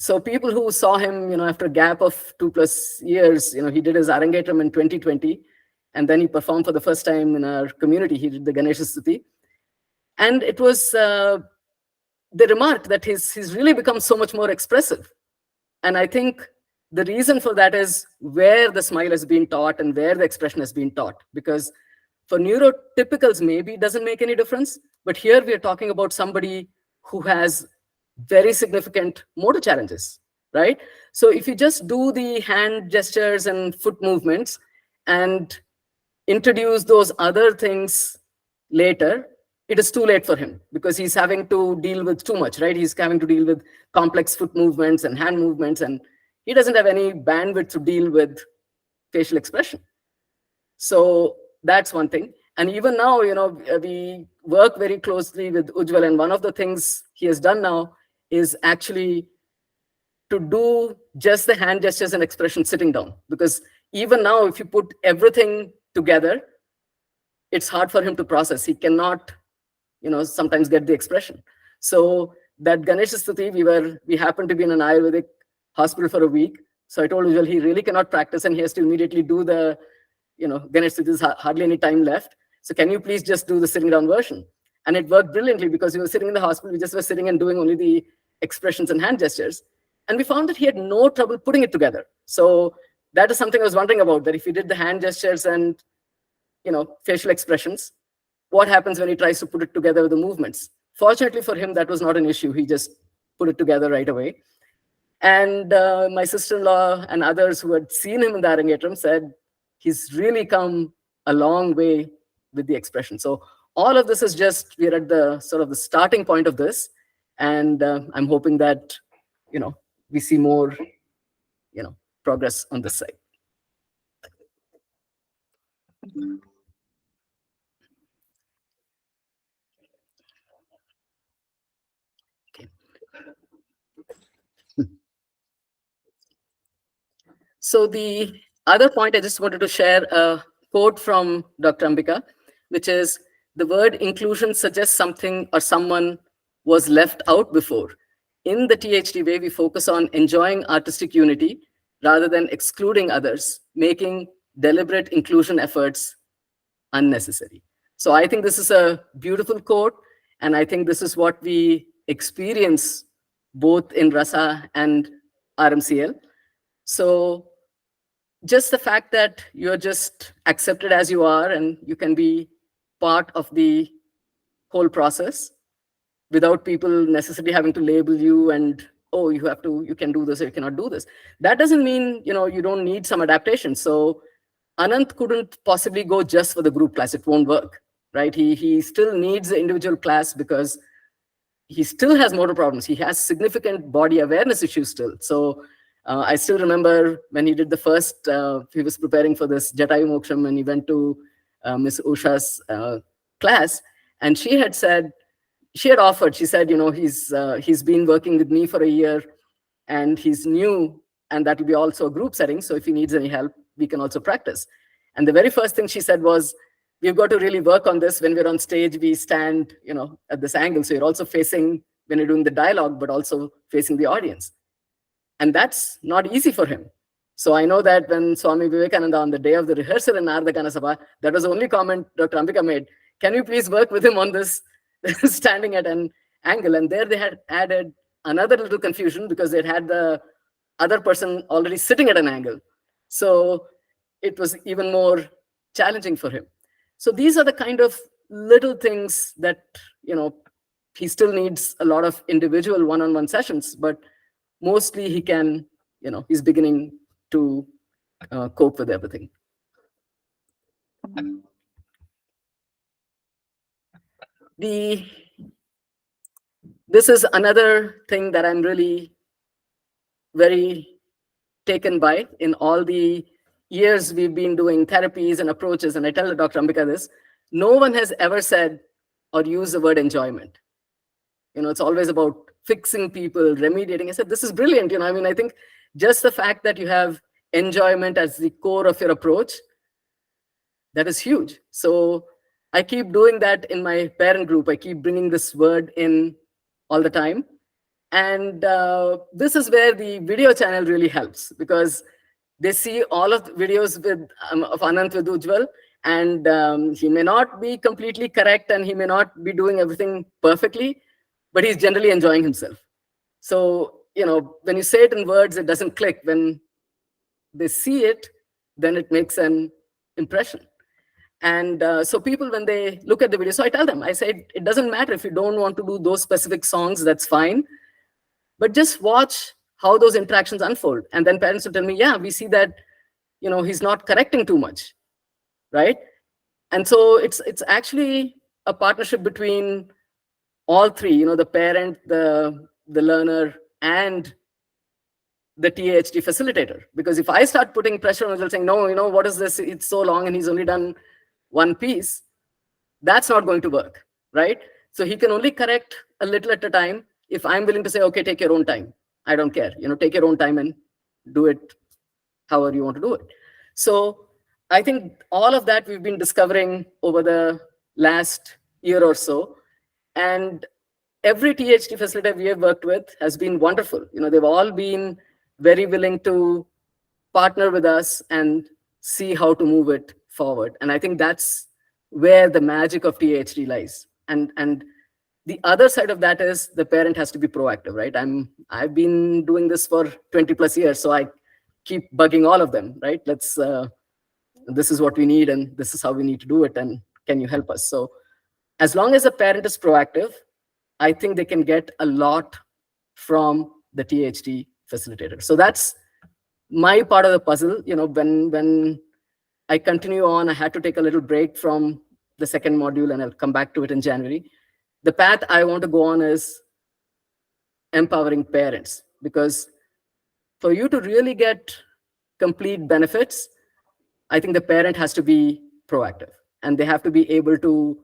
So people who saw him, after a gap of 2+ years, he did his Arangetram in 2020. And then he performed for the first time in our community. He did the Ganesha Stuti. And it was, they remarked that he's really become so much more expressive. And I think the reason for that is where the smile has been taught and where the expression has been taught. Because for neurotypicals, maybe it doesn't make any difference. But here we are talking about somebody who has very significant motor challenges, right? So if you just do the hand gestures and foot movements and introduce those other things later, it is too late for him because he's having to deal with too much, right? He's having to deal with complex foot movements and hand movements, and he doesn't have any bandwidth to deal with facial expression. So that's one thing. And even now, we work very closely with Ujjwal, and one of the things he has done now is actually to do just the hand gestures and expression sitting down. Because even now, if you put everything together, it's hard for him to process. He cannot, sometimes get the expression. So that Ganesha Stuti, we happened to be in an Ayurvedic hospital for a week. So I told Ujjwal he really cannot practice and he has to immediately do the, Ganesha Stuti. There's hardly any time left. So can you please just do the sitting down version? And it worked brilliantly because we were sitting in the hospital. We just were sitting and doing only the expressions and hand gestures. And we found that he had no trouble putting it together. So that is something I was wondering about, that if he did the hand gestures and, facial expressions, what happens when he tries to put it together with the movements? Fortunately for him, that was not an issue. He just put it together right away. And my sister-in-law and others who had seen him in the Arangetram said he's really come a long way with the expression. So all of this is just, we're at the sort of the starting point of this. And I'm hoping that, we see more, progress on this side. Okay. So the other point, I just wanted to share a quote from Dr. Ambika, which is, the word inclusion suggests something or someone was left out before. In the THD way, we focus on enjoying artistic unity rather than excluding others, making deliberate inclusion efforts unnecessary. So I think this is a beautiful quote, and I think this is what we experience both in Rasa and RMCL. So just the fact that you're just accepted as you are and you can be part of the whole process without people necessarily having to label you and, oh, you can do this or you cannot do this. That doesn't mean, you don't need some adaptation. So Anant couldn't possibly go just for the group class. It won't work, right? He still needs the individual class because he still has motor problems. He has significant body awareness issues still. So I still remember when he did the first, he was preparing for this Jatayu Moksham and he went to Miss Usha's class, and she had offered, she said, he's been working with me for a year and he's new, and that will be also a group setting. So if he needs any help, we can also practice. And the very first thing she said was, we've got to really work on this. When we're on stage, we stand, at this angle. So you're also facing, when you're doing the dialogue, but also facing the audience. And that's not easy for him. So I know that when Swami Vivekananda, on the day of the rehearsal in Narada Ganasabha, that was the only comment Dr. Ambika made. Can you please work with him on this standing at an angle? And there they had added another little confusion because they'd had the other person already sitting at an angle. So it was even more challenging for him. So these are the kind of little things that, he still needs a lot of individual one-on-one sessions, but mostly he can, he's beginning to cope with everything. This is another thing that I'm really very taken by in all the years we've been doing therapies and approaches. And I tell Dr. Ambika this, no one has ever said or used the word enjoyment. It's always about fixing people, remediating. I said, this is brilliant. I think just the fact that you have enjoyment as the core of your approach, that is huge. So I keep doing that in my parent group. I keep bringing this word in all the time. And this is where the video channel really helps, because They see all of the videos of Anant with Ujjwal, and he may not be completely correct and he may not be doing everything perfectly, but he's generally enjoying himself. So, when you say it in words, it doesn't click. When they see it, then it makes an impression. And so people, when they look at the video, so I tell them, I say, it doesn't matter if you don't want to do those specific songs, that's fine. But just watch how those interactions unfold. And then parents will tell me, yeah, we see that, he's not correcting too much, right? And so it's actually a partnership between all three, the parent, the learner, and the TAHD facilitator. Because if I start putting pressure on Ujjwal saying, no, what is this? It's so long and he's only done one piece, that's not going to work, right? So he can only correct a little at a time if I'm willing to say, okay, take your own time. I don't care, take your own time and do it however you want to do it. So I think all of that we've been discovering over the last year or so. And every THD facilitator we have worked with has been wonderful. They've all been very willing to partner with us and see how to move it forward. And I think that's where the magic of THD lies. And the other side of that is the parent has to be proactive, right? I've been doing this for 20 plus years, so I keep bugging all of them, right? This is what we need, and this is how we need to do it, and can you help us? So as long as a parent is proactive, I think they can get a lot from the THD facilitator. So that's my part of the puzzle. When I continue on, I had to take a little break from the second module, and I'll come back to it in January. The path I want to go on is empowering parents, because for you to really get complete benefits, I think the parent has to be proactive, and they have to be able to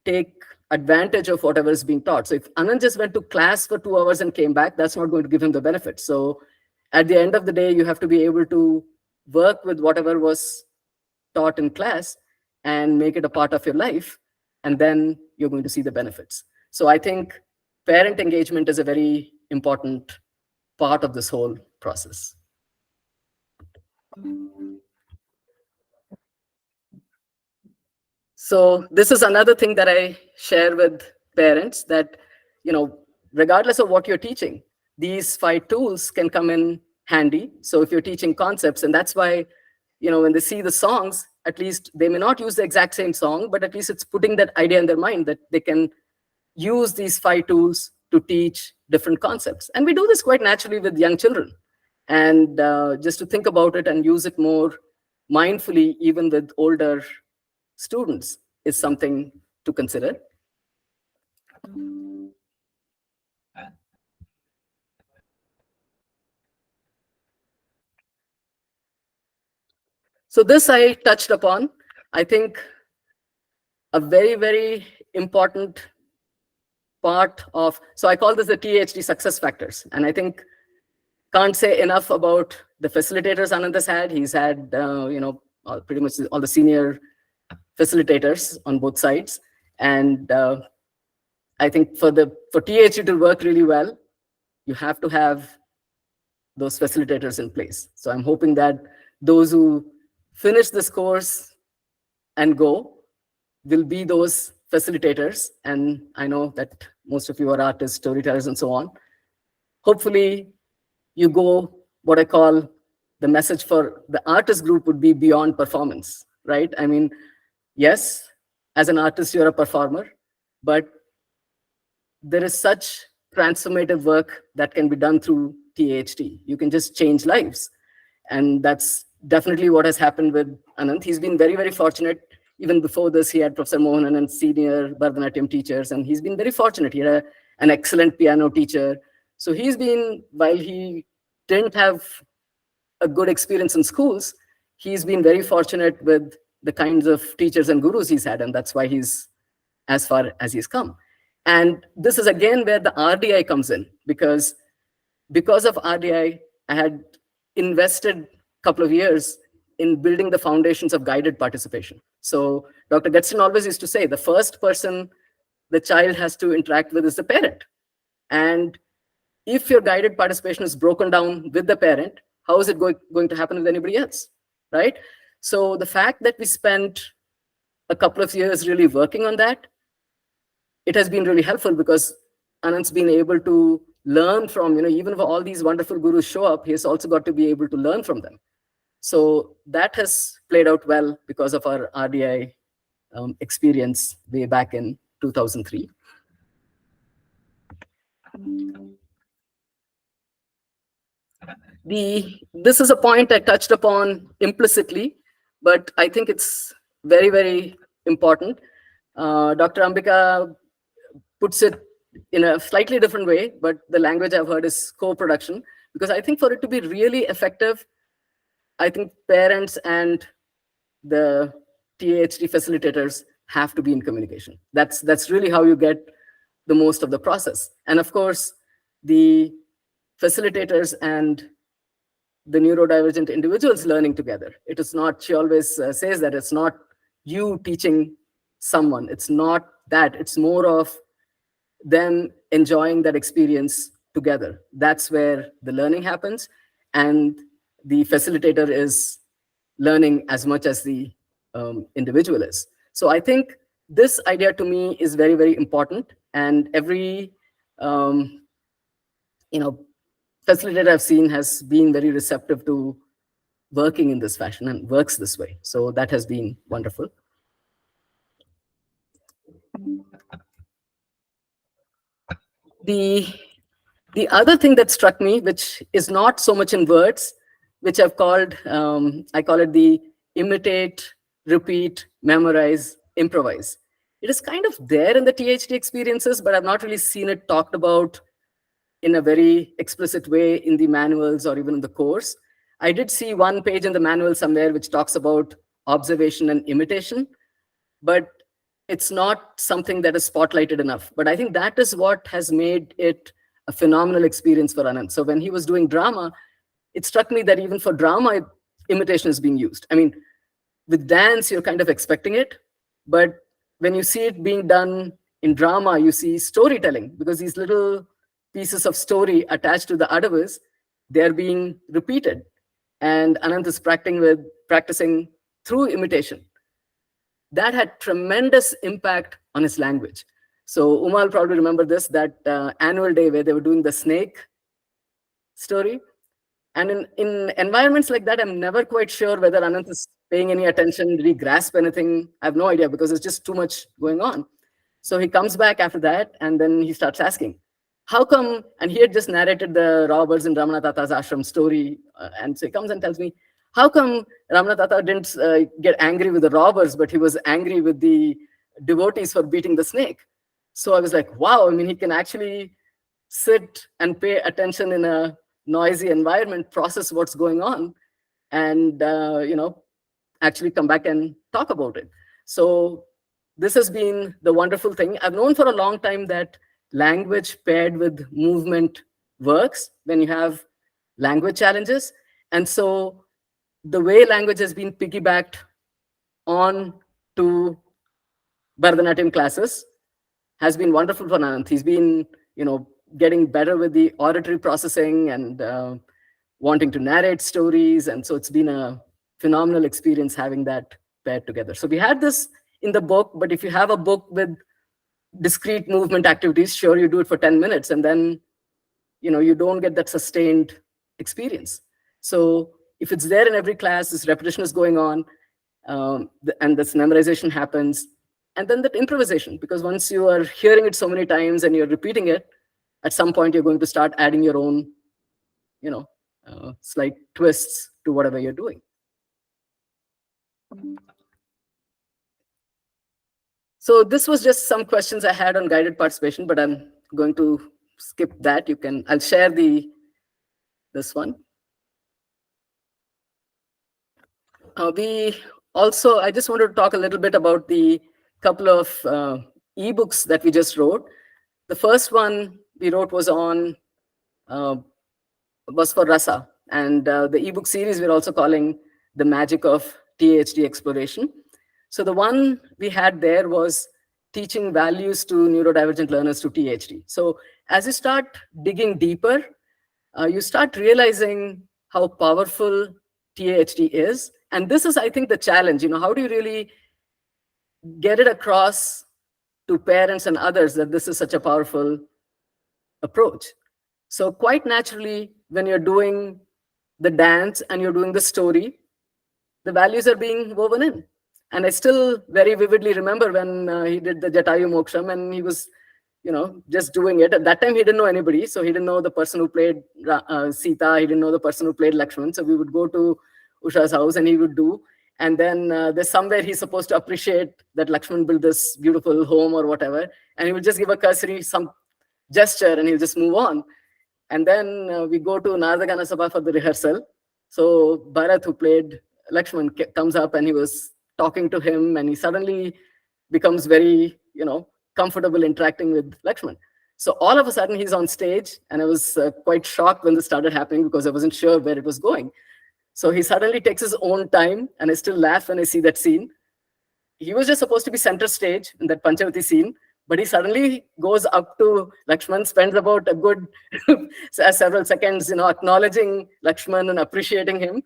take advantage of whatever is being taught. So if Anand just went to class for 2 hours and came back, that's not going to give him the benefit. So at the end of the day, you have to be able to work with whatever was taught in class and make it a part of your life, and then you're going to see the benefits. So I think parent engagement is a very important part of this whole process. So this is another thing that I share with parents, that, regardless of what you're teaching, these 5 tools can come in handy. So if you're teaching concepts, and that's why, when they see the songs, at least they may not use the exact same song, but at least it's putting that idea in their mind that they can use these 5 tools to teach different concepts. And we do this quite naturally with young children. And just to think about it and use it more mindfully, even with older students, is something to consider. So this I touched upon. I think a very, very important part of, so I call this the THD success factors. And I think can't say enough about the facilitators Anand has had. He's had, pretty much all the senior facilitators on both sides. And I think for THD to work really well, you have to have those facilitators in place. So I'm hoping that those who finish this course and go will be those facilitators. And I know that most of you are artists, storytellers, and so on. Hopefully you go, what I call the message for the artist group would be beyond performance, right? I mean, yes, as an artist, you're a performer, but there is such transformative work that can be done through TAHD. You can just change lives. And that's definitely what has happened with Anand. He's been very, very fortunate. Even before this, he had Professor Mohanan and senior Bharatanatyam teachers, and he's been very fortunate. He had an excellent piano teacher. So he's been, while he didn't have a good experience in schools, he's been very fortunate with the kinds of teachers and gurus he's had, and that's why he's as far as he's come. And this is again where the RDI comes in, because of RDI, I had invested a couple of years in building the foundations of guided participation. So Dr. Gadsden always used to say, the first person the child has to interact with is the parent. And if your guided participation is broken down with the parent, how is it going to happen with anybody else, right? So the fact that we spent a couple of years really working on that, it has been really helpful because Anand's been able to learn from, even if all these wonderful gurus show up, he has also got to be able to learn from them. So that has played out well because of our RDI experience way back in 2003. This is a point I touched upon implicitly, but I think it's very, very important. Dr. Ambika puts it in a slightly different way, but the language I've heard is co-production, because I think for it to be really effective, I think parents and the TAHD facilitators have to be in communication. That's really how you get the most of the process. And of course, the facilitators and the neurodivergent individuals learning together. It is not, she always says that it's not you teaching someone. It's not that. It's more of them enjoying that experience together. That's where the learning happens. And the facilitator is learning as much as the individual is. So I think this idea to me is very, very important. And every facilitator I've seen has been very receptive to working in this fashion and works this way. So that has been wonderful. The other thing that struck me, which is not so much in words, which I've called, I call it the imitate, repeat, memorize, improvise. It is kind of there in the THD experiences, but I've not really seen it talked about in a very explicit way in the manuals or even in the course. I did see one page in the manual somewhere which talks about observation and imitation, but it's not something that is spotlighted enough. But I think that is what has made it a phenomenal experience for Anand. So when he was doing drama, it struck me that even for drama, imitation is being used. I mean, with dance, you're kind of expecting it, but when you see it being done in drama, you see storytelling, because these little pieces of story attached to the adavas, they're being repeated. And Anand is practicing through imitation. That had tremendous impact on his language. So Umal probably remember this, that annual day where they were doing the snake story. And in environments like that, I'm never quite sure whether Anand is paying any attention. Did he grasp anything? I have no idea, because there's just too much going on. So he comes back after that, and then he starts asking, how come, and he had just narrated the robbers in Ramana Tata's ashram story, and so he comes and tells me, how come Ramana Tata didn't get angry with the robbers, but he was angry with the devotees for beating the snake? So I was like, wow, I mean, he can actually sit and pay attention in a noisy environment, process what's going on, and actually come back and talk about it. So this has been the wonderful thing. I've known for a long time that language paired with movement works when you have language challenges. And so the way language has been piggybacked on to Bharatanatyam classes has been wonderful for Anand. He's been, getting better with the auditory processing and wanting to narrate stories. And so it's been a phenomenal experience having that paired together. So we had this in the book, but if you have a book with discrete movement activities, sure, you do it for 10 minutes, and then, you don't get that sustained experience. So if it's there in every class, this repetition is going on, and this memorization happens, and then that improvisation, because once you are hearing it so many times and you're repeating it, at some point you're going to start adding your own, slight twists to whatever you're doing. So this was just some questions I had on guided participation, but I'm going to skip that. I'll share this one. I just wanted to talk a little bit about the couple of ebooks that we just wrote. The first one we wrote was for Rasa, and the ebook series we're also calling The Magic of TAHD Exploration. So the one we had there was teaching values to neurodivergent learners to TAHD. So as you start digging deeper, you start realizing how powerful TAHD is. And this is, I think, the challenge. How do you really get it across to parents and others that this is such a powerful approach? So quite naturally, when you're doing the dance and you're doing the story, the values are being woven in. And I still very vividly remember when he did the Jatayu Moksham, and he was, just doing it. At that time, he didn't know anybody. So he didn't know the person who played Sita. He didn't know the person who played Lakshman. So we would go to Usha's house and he would do. And then there's somewhere he's supposed to appreciate that Lakshman built this beautiful home or whatever. And he would just give a cursory, some gesture, and he'll just move on. And then we go to Nardagana Sabha for the rehearsal. So Bharat, who played Lakshman, comes up and he was talking to him, and he suddenly becomes very, comfortable interacting with Lakshman. So all of a sudden he's on stage, and I was quite shocked when this started happening because I wasn't sure where it was going. So he suddenly takes his own time, and I still laugh when I see that scene. He was just supposed to be center stage in that Panchavati scene, but he suddenly goes up to Lakshman, spends about a good several seconds, acknowledging Lakshman and appreciating him.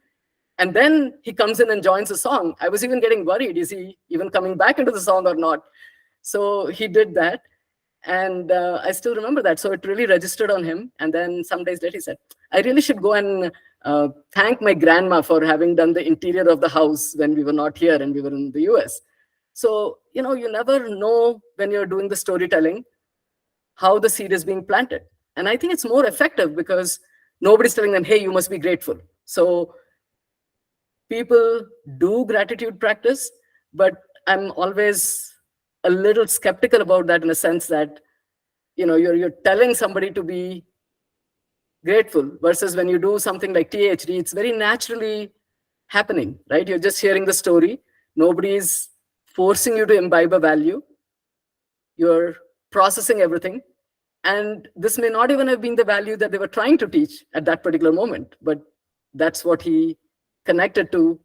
And then he comes in and joins the song. I was even getting worried. Is he even coming back into the song or not? So he did that. And I still remember that. So it really registered on him. And then some days later, he said, I really should go and thank my grandma for having done the interior of the house when we were not here and we were in the US. So, you never know when you're doing the storytelling, how the seed is being planted. And I think it's more effective because nobody's telling them, hey, you must be grateful. So people do gratitude practice, but I'm always a little skeptical about that in a sense that, you're telling somebody to be grateful versus when you do something like TAHD, it's very naturally happening, right? You're just hearing the story. Nobody's forcing you to imbibe a value. You're processing everything. And this may not even have been the value that they were trying to teach at that particular moment, but that's what he connected to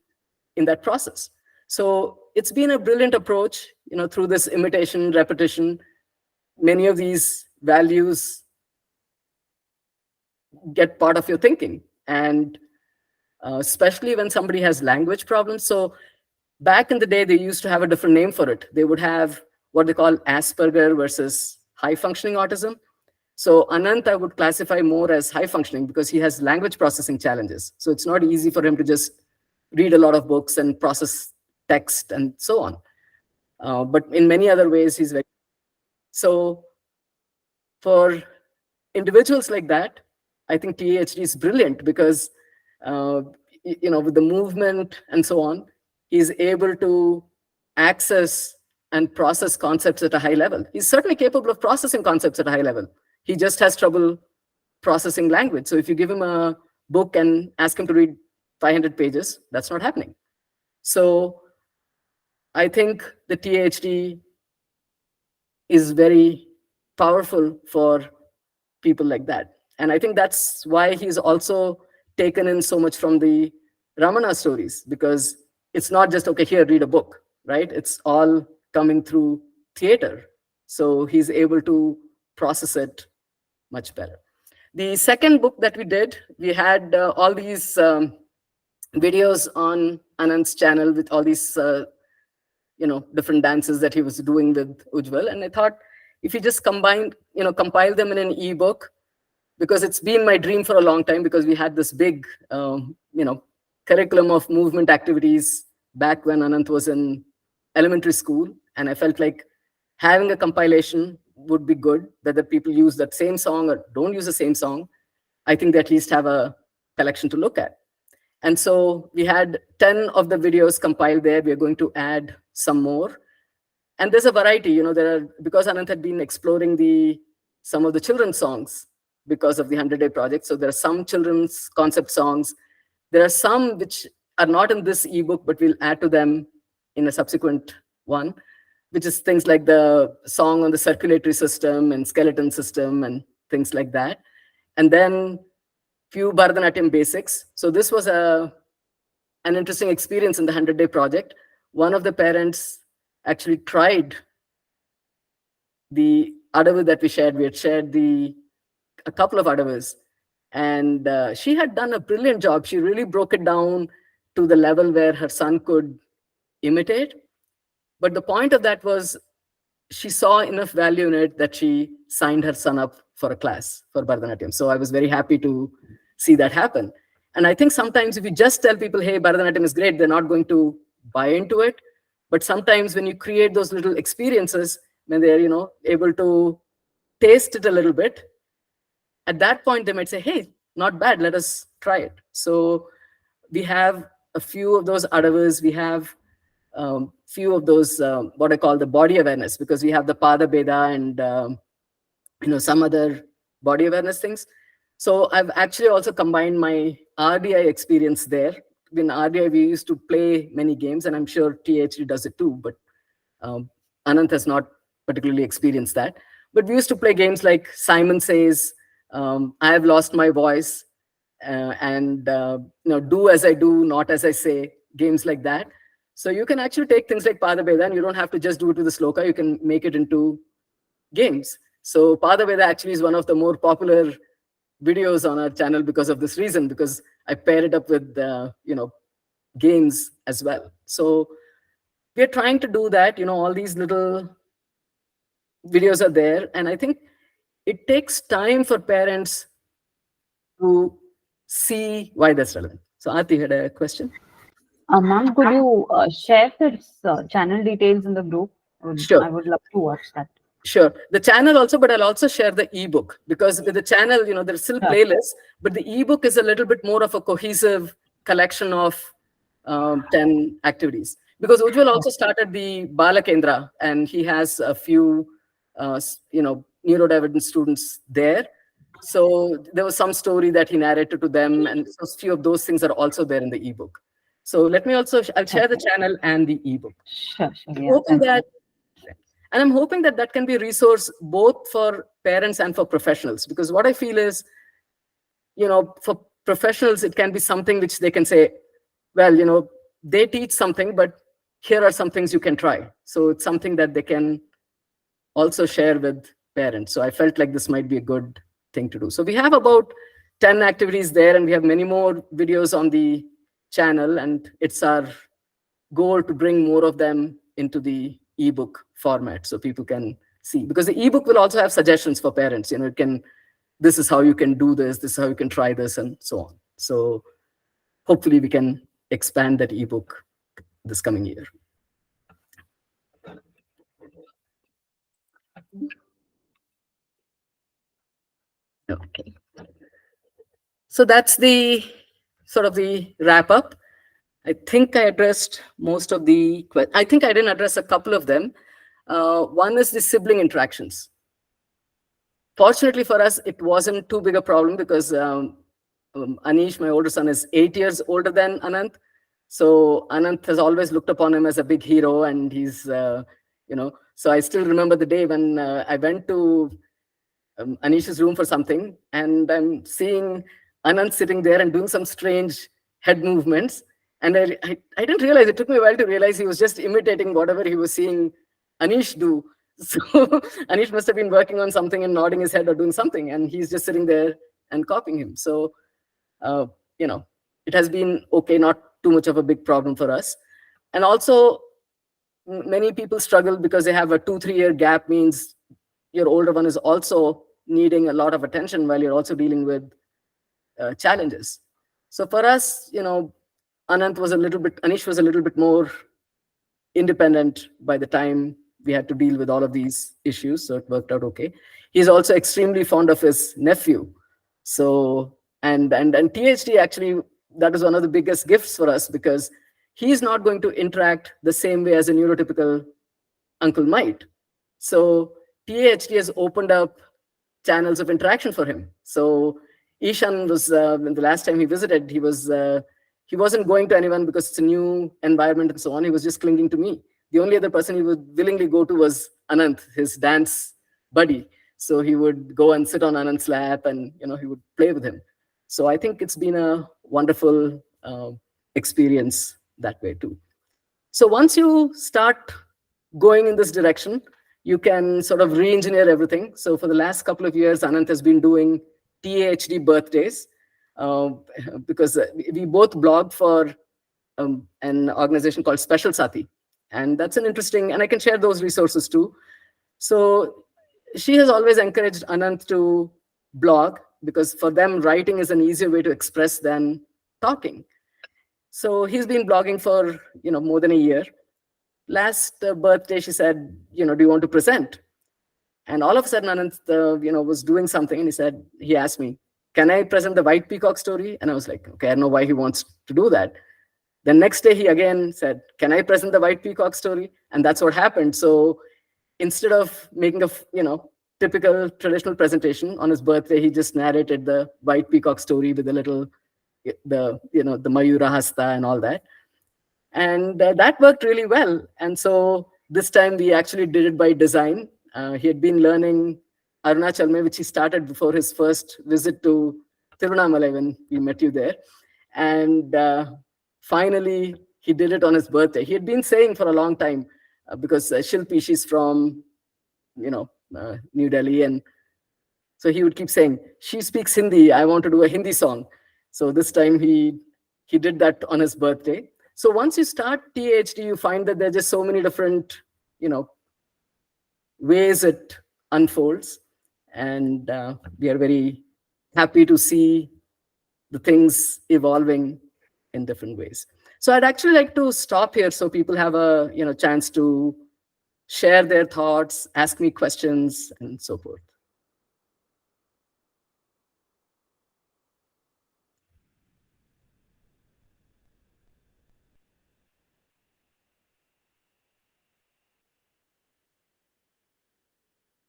in that process. So it's been a brilliant approach, through this imitation, repetition. Many of these values get part of your thinking, and especially when somebody has language problems. So back in the day, they used to have a different name for it. They would have what they call Asperger versus high-functioning autism. So Anant, I would classify more as high-functioning because he has language processing challenges. So it's not easy for him to just read a lot of books and process text and so on. But in many other ways, he's very... So for individuals like that, I think TAHD is brilliant because, with the movement and so on, he's able to access and process concepts at a high level. He's certainly capable of processing concepts at a high level. He just has trouble processing language. So if you give him a book and ask him to read 500 pages, that's not happening. So I think the TAHD is very powerful for people like that. And I think that's why he's also taken in so much from the Ramana stories, because it's not just, okay, here, read a book, right? It's all coming through theater. So he's able to process it much better. The second book that we did, we had all these videos on Anand's channel with all these different dances that he was doing with Ujjwal. And I thought if you just compile them in an ebook, because it's been my dream for a long time, because we had this big, curriculum of movement activities back when Anant was in elementary school. And I felt like having a compilation would be good, whether people use that same song or don't use the same song. I think they at least have a collection to look at. And so we had 10 of the videos compiled there. We are going to add some more. And there's a variety, because Anant had been exploring some of the children's songs because of the 100-day project. So there are some children's concept songs. There are some which are not in this ebook, but we'll add to them in a subsequent one, which is things like the song on the circulatory system and skeleton system and things like that. And then few Bharatanatyam basics. So this was an interesting experience in the 100-day project. One of the parents actually tried the adavu that we shared. We had shared a couple of adavus. And she had done a brilliant job. She really broke it down to the level where her son could imitate. But the point of that was she saw enough value in it that she signed her son up for a class for Bharatanatyam. So I was very happy to see that happen. And I think sometimes if you just tell people, hey, Bharatanatyam is great, they're not going to buy into it. But sometimes when you create those little experiences, when they're, able to taste it a little bit, at that point they might say, hey, not bad, let us try it. So we have a few of those adavas. We have few of those what I call the body awareness, because we have the pada beda and some other body awareness things. So I've actually also combined my RDI experience there. In RDI we used to play many games, and I'm sure THD does it too, but Anant has not particularly experienced that. But we used to play games like Simon Says, I have lost my voice, and do as I do, not as I say, games like that. So you can actually take things like Pada Veda, and you don't have to just do it with the sloka. You can make it into games. So Pada Veda actually is one of the more popular videos on our channel because of this reason, because I pair it up with games as well. So we're trying to do that. All these little videos are there, and I think it takes time for parents to see why that's relevant. So Aarti had a question. Ma'am, could you share this channel details in the group? Sure. I would love to watch that. Sure. The channel also, but I'll also share the ebook, because with the channel, there's still playlists, but the ebook is a little bit more of a cohesive collection of 10 activities. Because Ujjwal also started the Bala Kendra, and he has a few, neurodivergent students there. So there was some story that he narrated to them, and so a few of those things are also there in the ebook. So let me also, I'll share the channel and the ebook. Sure. Yeah, and I'm hoping that that can be a resource both for parents and for professionals, because what I feel is, for professionals, it can be something which they can say, well, they teach something, but here are some things you can try. So it's something that they can also share with parents. So I felt like this might be a good thing to do. So we have about 10 activities there, and we have many more videos on the channel, and it's our goal to bring more of them into the ebook format so people can see, because the ebook will also have suggestions for parents. This is how you can do this is how you can try this, and so on. So hopefully we can expand that ebook this coming year. Okay. So that's the sort of the wrap up. I think I addressed most of the, I think I didn't address a couple of them. One is the sibling interactions. Fortunately for us, it wasn't too big a problem, because Anish, my older son, is 8 years older than Anant. So Anant has always looked upon him as a big hero, and he's, so I still remember the day when I went to Anish's room for something, and I'm seeing Anant sitting there and doing some strange head movements. And I didn't realize, it took me a while to realize he was just imitating whatever he was seeing Anish do. So Anish must have been working on something and nodding his head or doing something, and he's just sitting there and copying him. So, it has been okay, not too much of a big problem for us. And also, many people struggle because they have a 2-3 year gap, means your older one is also needing a lot of attention while you're also dealing with challenges. So for us, Anish was a little bit more independent by the time we had to deal with all of these issues. So it worked out okay. He's also extremely fond of his nephew. So, and THD, actually, that is one of the biggest gifts for us, because he's not going to interact the same way as a neurotypical uncle might. So TAHD has opened up channels of interaction for him. So Ishan was, the last time he visited, he wasn't going to anyone because it's a new environment and so on. He was just clinging to me. The only other person he would willingly go to was Anant, his dance buddy. So he would go and sit on Anant's lap, and he would play with him. So I think it's been a wonderful experience that way too. So once you start going in this direction, you can sort of re-engineer everything. So for the last couple of years, Anant has been doing TAHD birthdays, because we both blog for an organization called Special Sati. And that's an interesting, and I can share those resources too. So she has always encouraged Anant to blog, because for them, writing is an easier way to express than talking. So he's been blogging for, more than a year. Last birthday, she said, do you want to present? And all of a sudden, Anant, was doing something, and he asked me, can I present the White Peacock story? And I was like, okay, I don't know why he wants to do that. The next day, he again said, can I present the White Peacock story? And that's what happened. So instead of making a, typical traditional presentation on his birthday, he just narrated the White Peacock story with a little, the Mayura Hasta and all that. And that worked really well. And so this time we actually did it by design. He had been learning Arunachalme, which he started before his first visit to Tirunamalai when we met you there. And finally, he did it on his birthday. He had been saying for a long time, because Shilpi, she's from, New Delhi. And so he would keep saying, she speaks Hindi, I want to do a Hindi song. So this time he did that on his birthday. So once you start TAHD, you find that there are just so many different, ways it unfolds. And we are very happy to see the things evolving in different ways. So I'd actually like to stop here so people have a chance to share their thoughts, ask me questions, and so forth.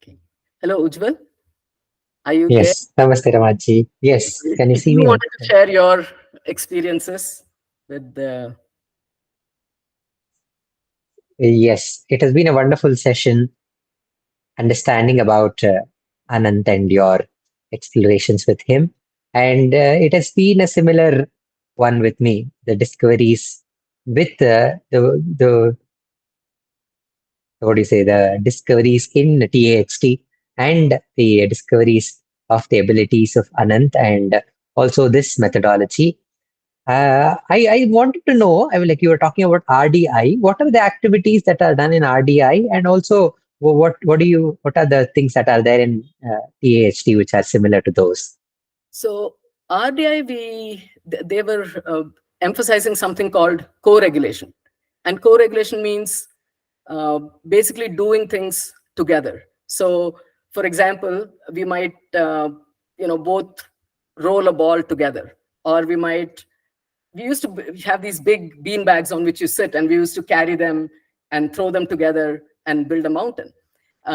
Okay. Hello, Ujjwal. Are you there? Yes, Namaste Ramaji. Yes, can you see You me? wanted to share your experiences with the... Yes, it has been a wonderful session understanding about Anant and your explorations with him. And it has been a similar one with me, the discoveries with the what do you say, the discoveries in TAHD and the discoveries of the abilities of Anant and also this methodology. I wanted to know, I mean, like you were talking about RDI, what are the activities that are done in RDI, and also what are the things that are there in TAHD which are similar to those? So RDI, they were emphasizing something called co-regulation. And co-regulation means basically doing things together. So for example, we might, both roll a ball together, or we used to have these big bean bags on which you sit, and we used to carry them and throw them together and build a mountain.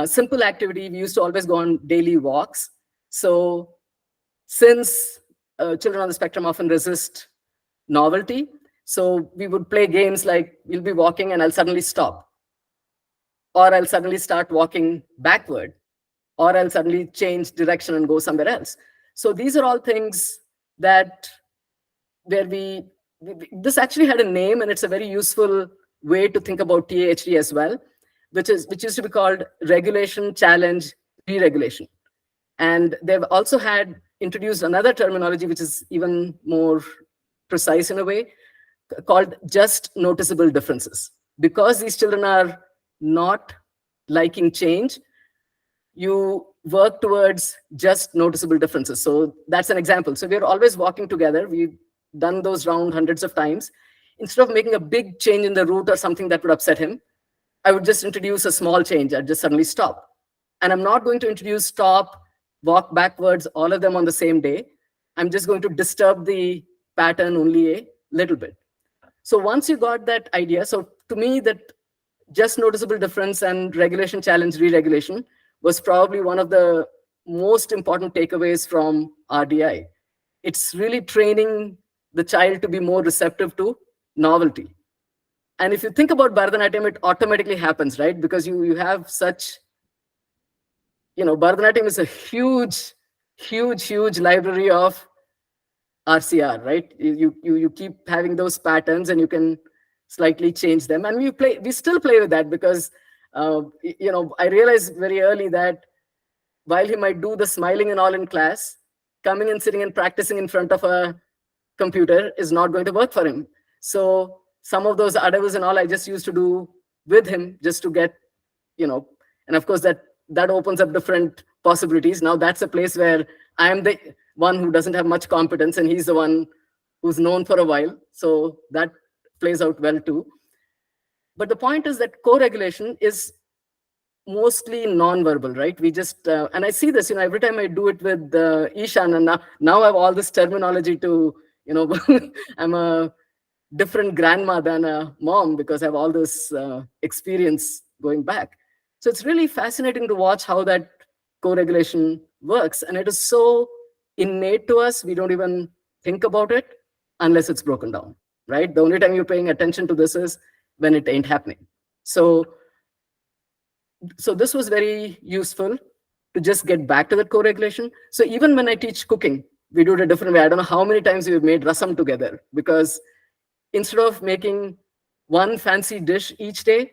Simple activity, we used to always go on daily walks. So since children on the spectrum often resist novelty, so we would play games like we'll be walking and I'll suddenly stop, or I'll suddenly start walking backward, or I'll suddenly change direction and go somewhere else. So these are all things that where this actually had a name, and it's a very useful way to think about TAHD as well, which used to be called regulation, challenge, deregulation. And they've also had introduced another terminology which is even more precise in a way, called just noticeable differences. Because these children are not liking change, you work towards just noticeable differences. So that's an example. So we're always walking together. We've done those round hundreds of times. Instead of making a big change in the route or something that would upset him, I would just introduce a small change. I'd just suddenly stop. And I'm not going to introduce stop, walk backwards, all of them on the same day. I'm just going to disturb the pattern only a little bit. So once you got that idea, so to me, that just noticeable difference and regulation, challenge, re-regulation was probably one of the most important takeaways from RDI. It's really training the child to be more receptive to novelty. And if you think about Bharatanatyam, it automatically happens, right? Because you have such, Bharatanatyam is a huge, huge, huge library of RCR, right? You keep having those patterns and you can slightly change them. And we still play with that because, I realized very early that while he might do the smiling and all in class, coming and sitting and practicing in front of a computer is not going to work for him. So some of those adavus and all I just used to do with him just to get, and of course that opens up different possibilities. Now that's a place where I am the one who doesn't have much competence and he's the one who's known for a while. So that plays out well too. But the point is that co-regulation is mostly non-verbal, right? We just, and I see this, every time I do it with Ishan, and now I have all this terminology to, I'm a different grandma than a mom because I have all this experience going back. So it's really fascinating to watch how that co-regulation works. And it is so innate to us, we don't even think about it unless it's broken down, right? The only time you're paying attention to this is when it ain't happening. So this was very useful to just get back to that co-regulation. So even when I teach cooking, we do it a different way. I don't know how many times we've made rasam together, because instead of making one fancy dish each day,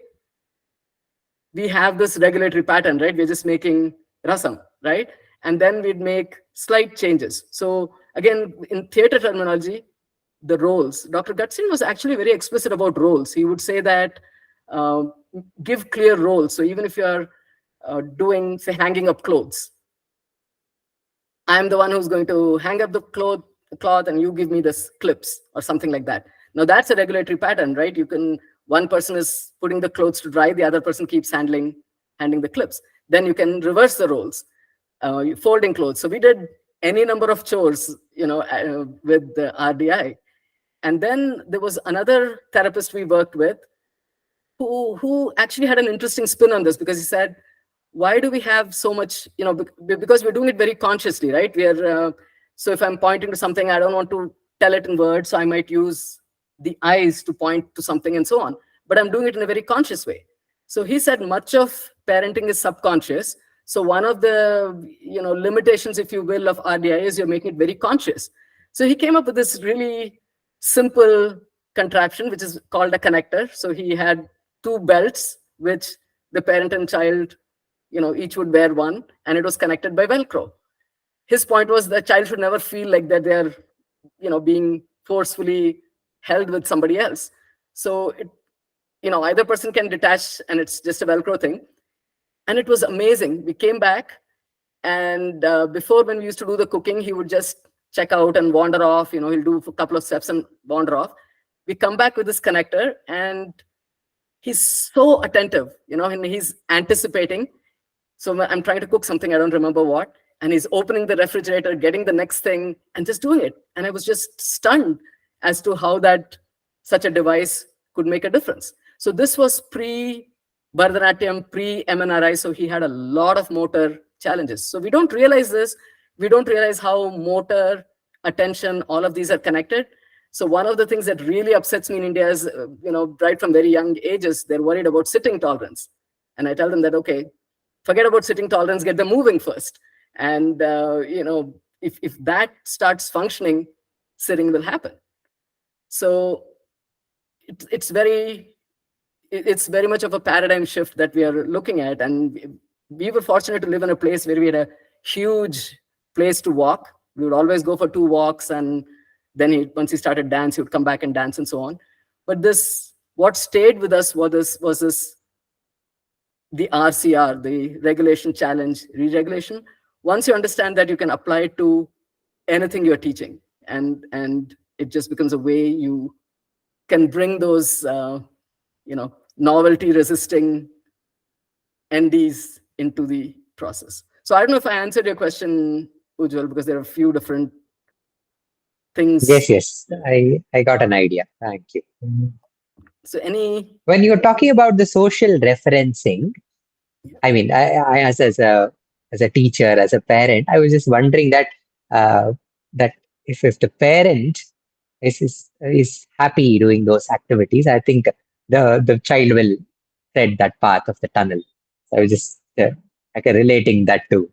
we have this regulatory pattern, right? We're just making rasam, right? And then we'd make slight changes. So again, in theater terminology, the roles, Dr. Gutsin was actually very explicit about roles. He would say that give clear roles. So even if you're doing, say, hanging up clothes, I'm the one who's going to hang up the cloth and you give me this clips or something like that. Now that's a regulatory pattern, right? One person is putting the clothes to dry, the other person keeps handing the clips. Then you can reverse the roles, folding clothes. So we did any number of chores, with the RDI. And then there was another therapist we worked with who actually had an interesting spin on this, because he said, why do we have so much, because we're doing it very consciously, right? So if I'm pointing to something, I don't want to tell it in words, so I might use the eyes to point to something and so on, but I'm doing it in a very conscious way. So he said much of parenting is subconscious. So one of the, limitations, if you will, of RDI is you're making it very conscious. So he came up with this really simple contraption, which is called a connector. So he had two belts, which the parent and child, each would wear one, and it was connected by Velcro. His point was the child should never feel like that they're, being forcefully held with somebody else. So, either person can detach and it's just a Velcro thing. And it was amazing. We came back, and before, when we used to do the cooking, he would just check out and wander off. He'll do a couple of steps and wander off. We come back with this connector, and he's so attentive, and he's anticipating. So I'm trying to cook something, I don't remember what, and he's opening the refrigerator, getting the next thing, and just doing it. And I was just stunned as to how such a device could make a difference. So this was pre-Bharatanatyam, pre-MNRI, so he had a lot of motor challenges. So we don't realize this. We don't realize how motor, attention, all of these are connected. So one of the things that really upsets me in India is, right from very young ages, they're worried about sitting tolerance. And I tell them that, okay, forget about sitting tolerance, get them moving first. And, if that starts functioning, sitting will happen. So it's very much of a paradigm shift that we are looking at. And we were fortunate to live in a place where we had a huge place to walk. We would always go for 2 walks, and then once he started dance, he would come back and dance and so on. But what stayed with us was the RCR, the regulation challenge re-regulation. Once you understand that, you can apply it to anything you're teaching, and it just becomes a way you can bring those novelty resisting NDs into the process. So I don't know if I answered your question, Ujjwal, because there are a few different things. Yes. I got an idea. Thank you. So when you're talking about the social referencing, I mean, I as a teacher, as a parent, I was just wondering that that if the parent is happy doing those activities, I think the child will tread that path of the tunnel. So I was just relating that to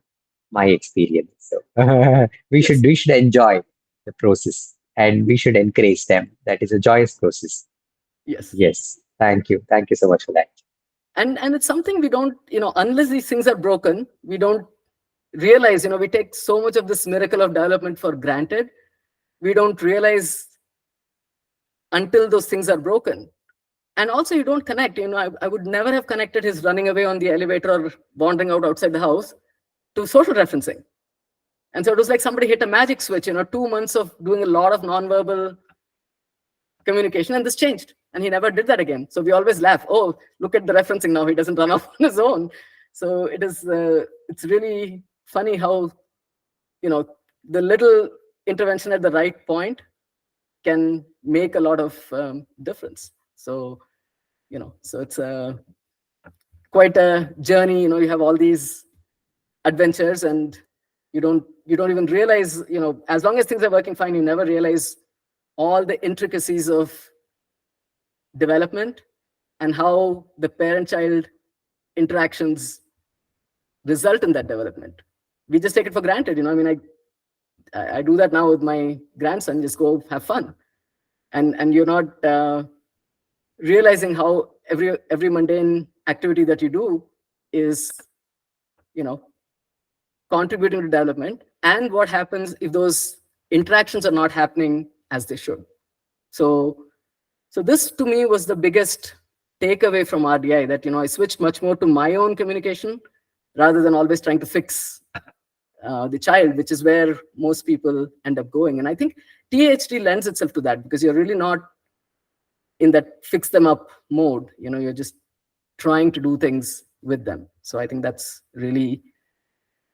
my experience. So we should enjoy the process, and we should encourage them. That is a joyous process. Yes. Thank you so much for that. And it's something we don't, unless these things are broken, we don't realize, we take so much of this miracle of development for granted. We don't realize until those things are broken. And also you don't connect. I would never have connected his running away on the elevator or wandering out outside the house to social referencing. And so it was like somebody hit a magic switch, 2 months of doing a lot of nonverbal communication, and this changed. And he never did that again. So we always laugh, oh, look at the referencing now, he doesn't run off on his own. So it's really funny how, the little intervention at the right point can make a lot of difference. So, so it's quite a journey. You have all these adventures, and you don't even realize, as long as things are working fine, you never realize all the intricacies of development and how the parent-child interactions result in that development. We just take it for granted. I do that now with my grandson, just go have fun. And you're not realizing how every mundane activity that you do is, contributing to development, and what happens if those interactions are not happening as they should. So this to me was the biggest takeaway from RDI, that I switched much more to my own communication rather than always trying to fix the child, which is where most people end up going. And I think TAHD lends itself to that, because you're really not in that fix them up mode. You're just trying to do things with them. So I think that's really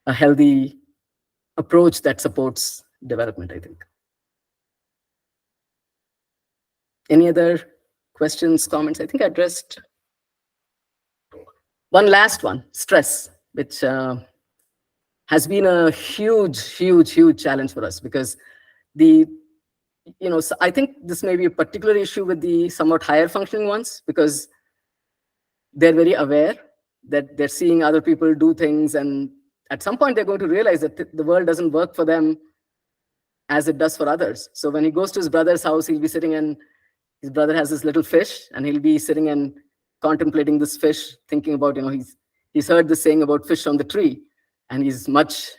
a healthy approach that supports development, I think. Any other questions, comments? I think I addressed one last one, stress, which has been a huge challenge for us, because so I think this may be a particular issue with the somewhat higher functioning ones, because they're very aware that they're seeing other people do things, and at some point they're going to realize that the world doesn't work for them as it does for others. So when he goes to his brother's house, he'll be sitting, and his brother has this little fish, and he'll be sitting and contemplating this fish, thinking about, he's heard this saying about fish on the tree, and he's much,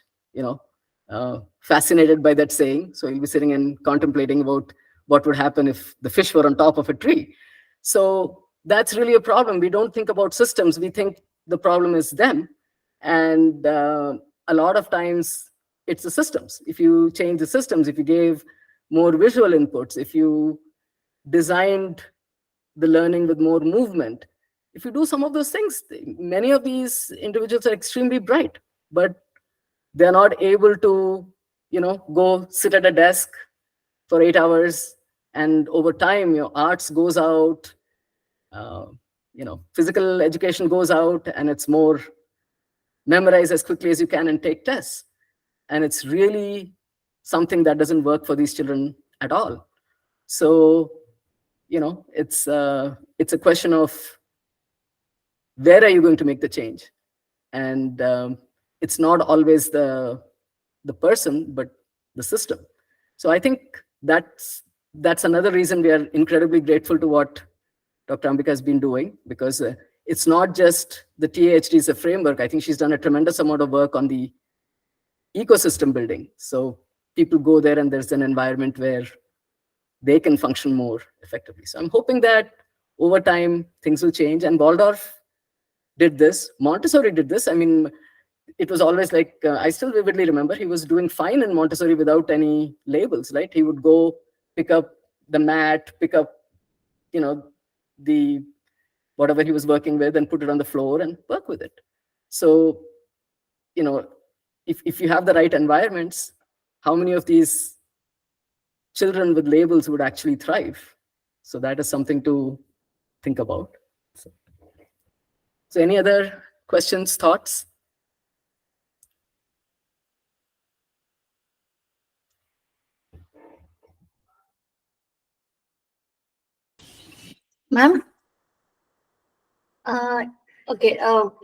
fascinated by that saying. So he'll be sitting and contemplating about what would happen if the fish were on top of a tree. So that's really a problem. We don't think about systems. We think the problem is them. And a lot of times it's the systems. If you change the systems, if you gave more visual inputs, if you designed the learning with more movement, if you do some of those things, many of these individuals are extremely bright, but they're not able to, go sit at a desk for 8 hours. And over time, arts goes out, physical education goes out, and it's more memorize as quickly as you can and take tests. And it's really something that doesn't work for these children at all. So, it's a question of where are you going to make the change? And it's not always the person, but the system. So I think that's another reason we are incredibly grateful to what Dr. Ambika has been doing, because it's not just the TAHD is a framework. I think she's done a tremendous amount of work on the ecosystem building. So people go there and there's an environment where they can function more effectively. So I'm hoping that over time, things will change. And Waldorf did this. Montessori did this. I mean, it was always like, I still vividly remember, he was doing fine in Montessori without any labels, right? He would go pick up the mat, pick up, the whatever he was working with and put it on the floor and work with it. So, if you have the right environments, how many of these children with labels would actually thrive? So that is something to think about. So any other questions, thoughts? Ma'am? Okay.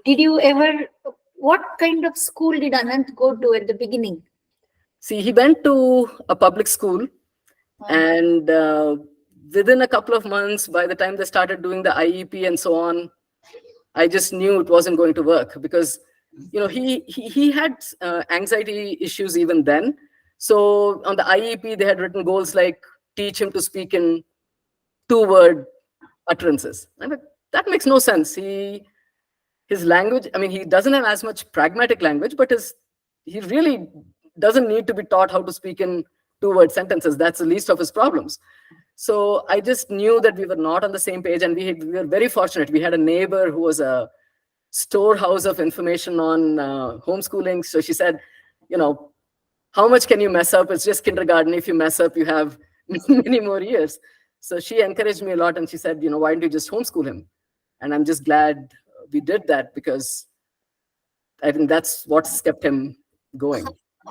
Did you ever, what kind of school did Anant go to at the beginning? See, he went to a public school, and within a couple of months, by the time they started doing the IEP and so on, I just knew it wasn't going to work, because he had anxiety issues even then. So on the IEP, they had written goals like teach him to speak in 2-word utterances. I'm like, that makes no sense. His language, I mean, he doesn't have as much pragmatic language, but he really doesn't need to be taught how to speak in 2-word sentences. That's the least of his problems. So I just knew that we were not on the same page, and we were very fortunate. We had a neighbor who was a storehouse of information on homeschooling. So she said, how much can you mess up? It's just kindergarten. If you mess up, you have many more years. So she encouraged me a lot, and she said, why don't you just homeschool him? And I'm just glad we did that, because I think that's what's kept him going.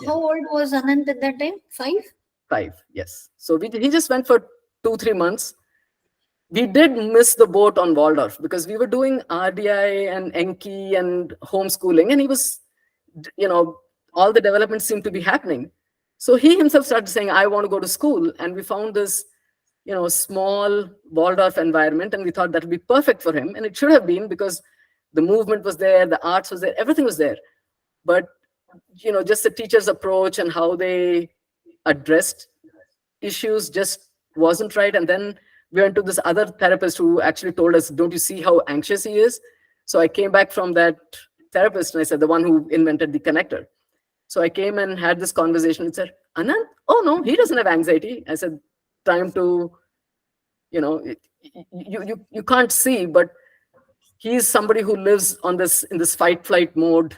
How old was Anant at that time? 5? 5, yes. So he just went for 2-3 months. We did miss the boat on Waldorf because we were doing RDI and Enki and homeschooling, and he was, all the development seemed to be happening. So he himself started saying, I want to go to school. And we found this, small Waldorf environment, and we thought that would be perfect for him. And it should have been, because the movement was there, the arts was there, everything was there. But, just the teacher's approach and how they addressed issues just wasn't right. And then we went to this other therapist who actually told us, don't you see how anxious he is? So I came back from that therapist, and I said, the one who invented the connector. So I came and had this conversation and said, Anand, oh no, he doesn't have anxiety. I said, time to, you can't see, but he's somebody who lives in this fight flight mode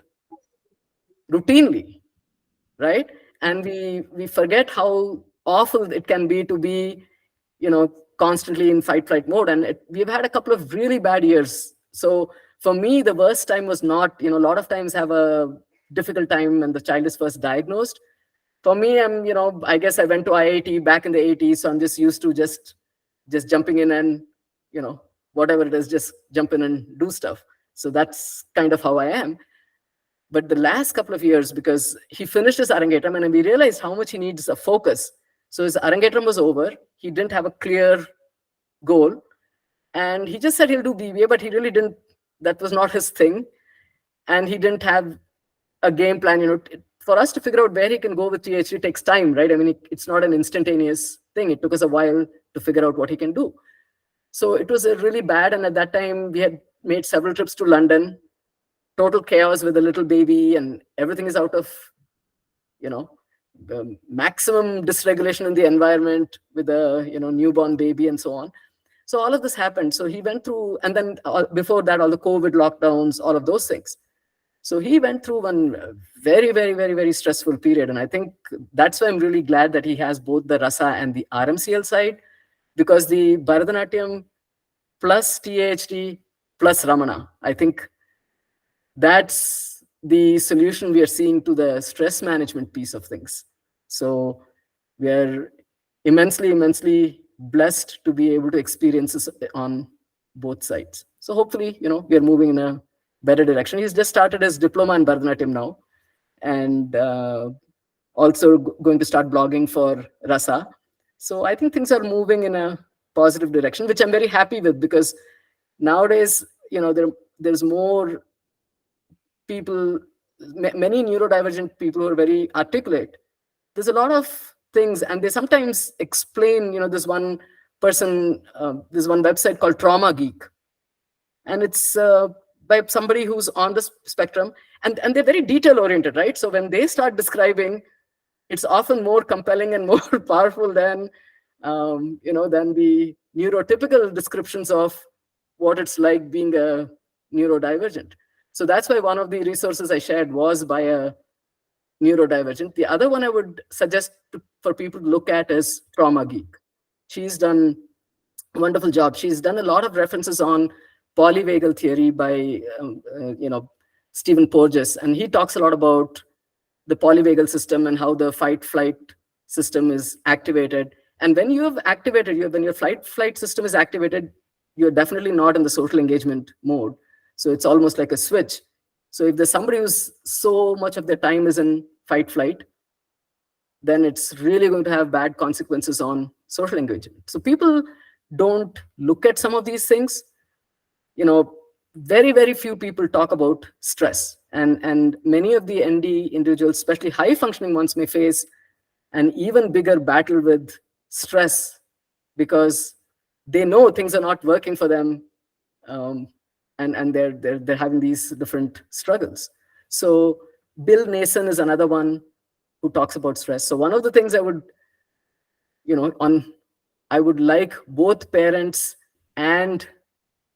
routinely, right? And we forget how awful it can be to be, constantly in fight flight mode. And we've had a couple of really bad years. So for me, the worst time was not, a lot of times have a difficult time when the child is first diagnosed. For me, I guess I went to IIT back in the 80s, so I'm just used to just jumping in and, whatever it is, just jump in and do stuff. So that's kind of how I am. But the last couple of years, because he finished his Arangetram, and we realized how much he needs a focus. So his Arangetram was over. He didn't have a clear goal. And he just said he'll do BBA, but he really didn't. That was not his thing. And he didn't have a game plan. For us to figure out where he can go with THD takes time, right? I mean, it's not an instantaneous thing. It took us a while to figure out what he can do. So it was really bad. And at that time, we had made several trips to London. Total chaos with a little baby, and everything is out of, the maximum dysregulation in the environment with a, newborn baby and so on. So all of this happened. So he went through, and then before that, all the COVID lockdowns, all of those things. So he went through one very, very, very, very stressful period. And I think that's why I'm really glad that he has both the Rasa and the RMCL side, because the Bharatanatyam plus TAHD plus Ramana, I think that's the solution we are seeing to the stress management piece of things. So we are immensely, immensely blessed to be able to experience this on both sides. So hopefully, we are moving in a better direction. He's just started his diploma in Bharatanatyam now, and also going to start blogging for Rasa. So I think things are moving in a positive direction, which I'm very happy with, because nowadays, there's more people, many neurodivergent people who are very articulate. There's a lot of things, and they sometimes explain, this one person, there's one website called Trauma Geek, and it's by somebody who's on the spectrum, and they're very detail oriented, right? So when they start describing, it's often more compelling and more powerful than, than the neurotypical descriptions of what it's like being a neurodivergent. So that's why one of the resources I shared was by a neurodivergent. The other one I would suggest for people to look at is Trauma Geek. She's done a wonderful job. She's done a lot of references on polyvagal theory by, Stephen Porges, and he talks a lot about the polyvagal system and how the fight-flight system is activated. And when you have activated, when your flight system is activated, you're definitely not in the social engagement mode. So it's almost like a switch. So if there's somebody who's so much of their time is in fight-flight, then it's really going to have bad consequences on social engagement. So people don't look at some of these things. Very, very few people talk about stress. And many of the ND individuals, especially high functioning ones, may face an even bigger battle with stress because they know things are not working for them, and they're having these different struggles. So Bill Nason is another one who talks about stress. So one of the things I would, I would like both parents and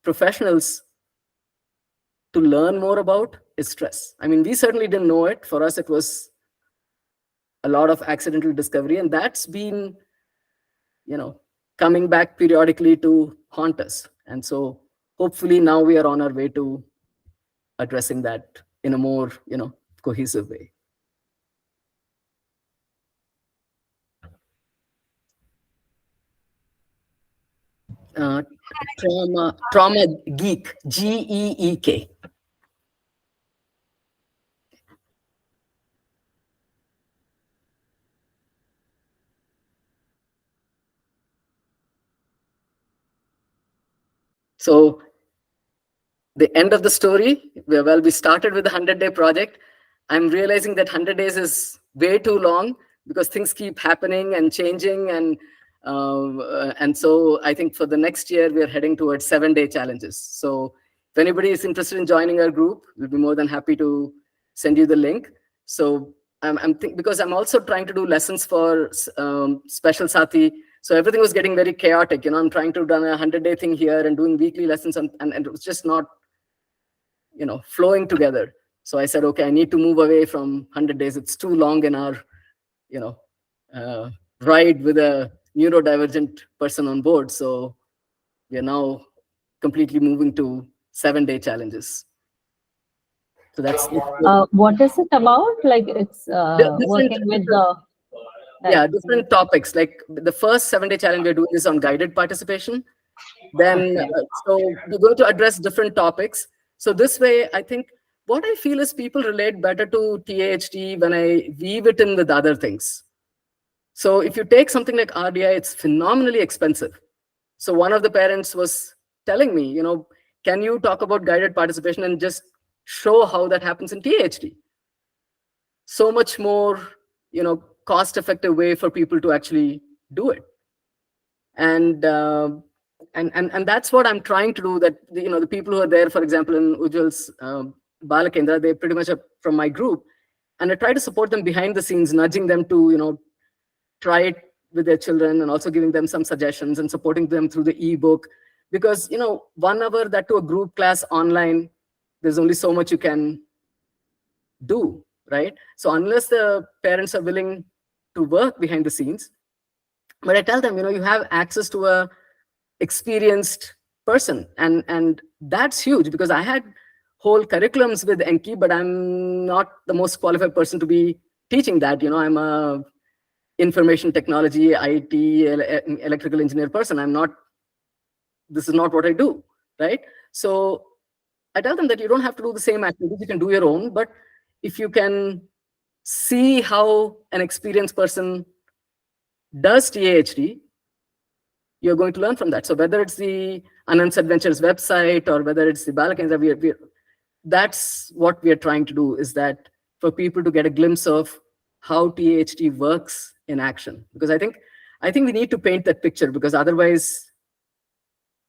professionals to learn more about is stress. I mean, we certainly didn't know it. For us, it was a lot of accidental discovery, and that's been, coming back periodically to haunt us. And so hopefully now we are on our way to addressing that in a more, cohesive way. Trauma Geek, GEEK. So the end of the story, well, we started with the 100-day project. I'm realizing that 100 days is way too long because things keep happening and changing. And so I think for the next year, we are heading towards 7-day challenges. So if anybody is interested in joining our group, we'll be more than happy to send you the link. So because I'm also trying to do lessons for Special Sati. So everything was getting very chaotic. I'm trying to run a 100-day thing here and doing weekly lessons, and it was just not, flowing together. So I said, okay, I need to move away from 100 days. It's too long in our, ride with a neurodivergent person on board. So we are now completely moving to 7-day challenges. So that's what is it about? Like it's working with the different topics. Like the first 7-day challenge we're doing is on guided participation. Then so we're going to address different topics. So this way, I think what I feel is people relate better to TAHD when I weave it in with other things. So if you take something like RDI, it's phenomenally expensive. So one of the parents was telling me, can you talk about guided participation and just show how that happens in TAHD? So much more, cost-effective way for people to actually do it. And that's what I'm trying to do. That the people who are there, for example, in Ujjal's Balakendra, they pretty much are from my group, and I try to support them behind the scenes, nudging them to try it with their children, and also giving them some suggestions and supporting them through the ebook. Because 1 hour that to a group class online, there's only so much you can do, right? So unless the parents are willing to work behind the scenes, but I tell them, you have access to a experienced person, and that's huge, because I had whole curriculums with Enki, but I'm not the most qualified person to be teaching that. I'm a information technology, IT, electrical engineer person. This is not what I do, right? So I tell them that you don't have to do the same activities, you can do your own, but if you can see how an experienced person does TAHD, you're going to learn from that. So whether it's the Anand's Adventures website or whether it's the Balakendra, that's what we are trying to do, is that for people to get a glimpse of how TAHD works in action. Because I think we need to paint that picture, because otherwise,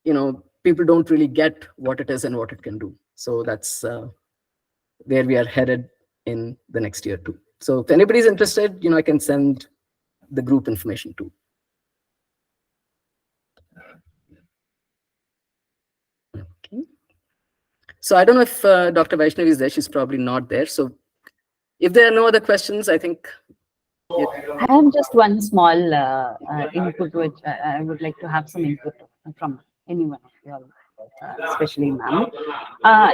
people don't really get what it is and what it can do. So that's where we are headed in the next year too. So if anybody's interested, I can send the group information too. Okay. So I don't know if Dr. Vaishnavi is there. She's probably not there. So if there are no other questions, I think. I have just one small input, which I would like to have some input from anyone of you all, especially ma'am.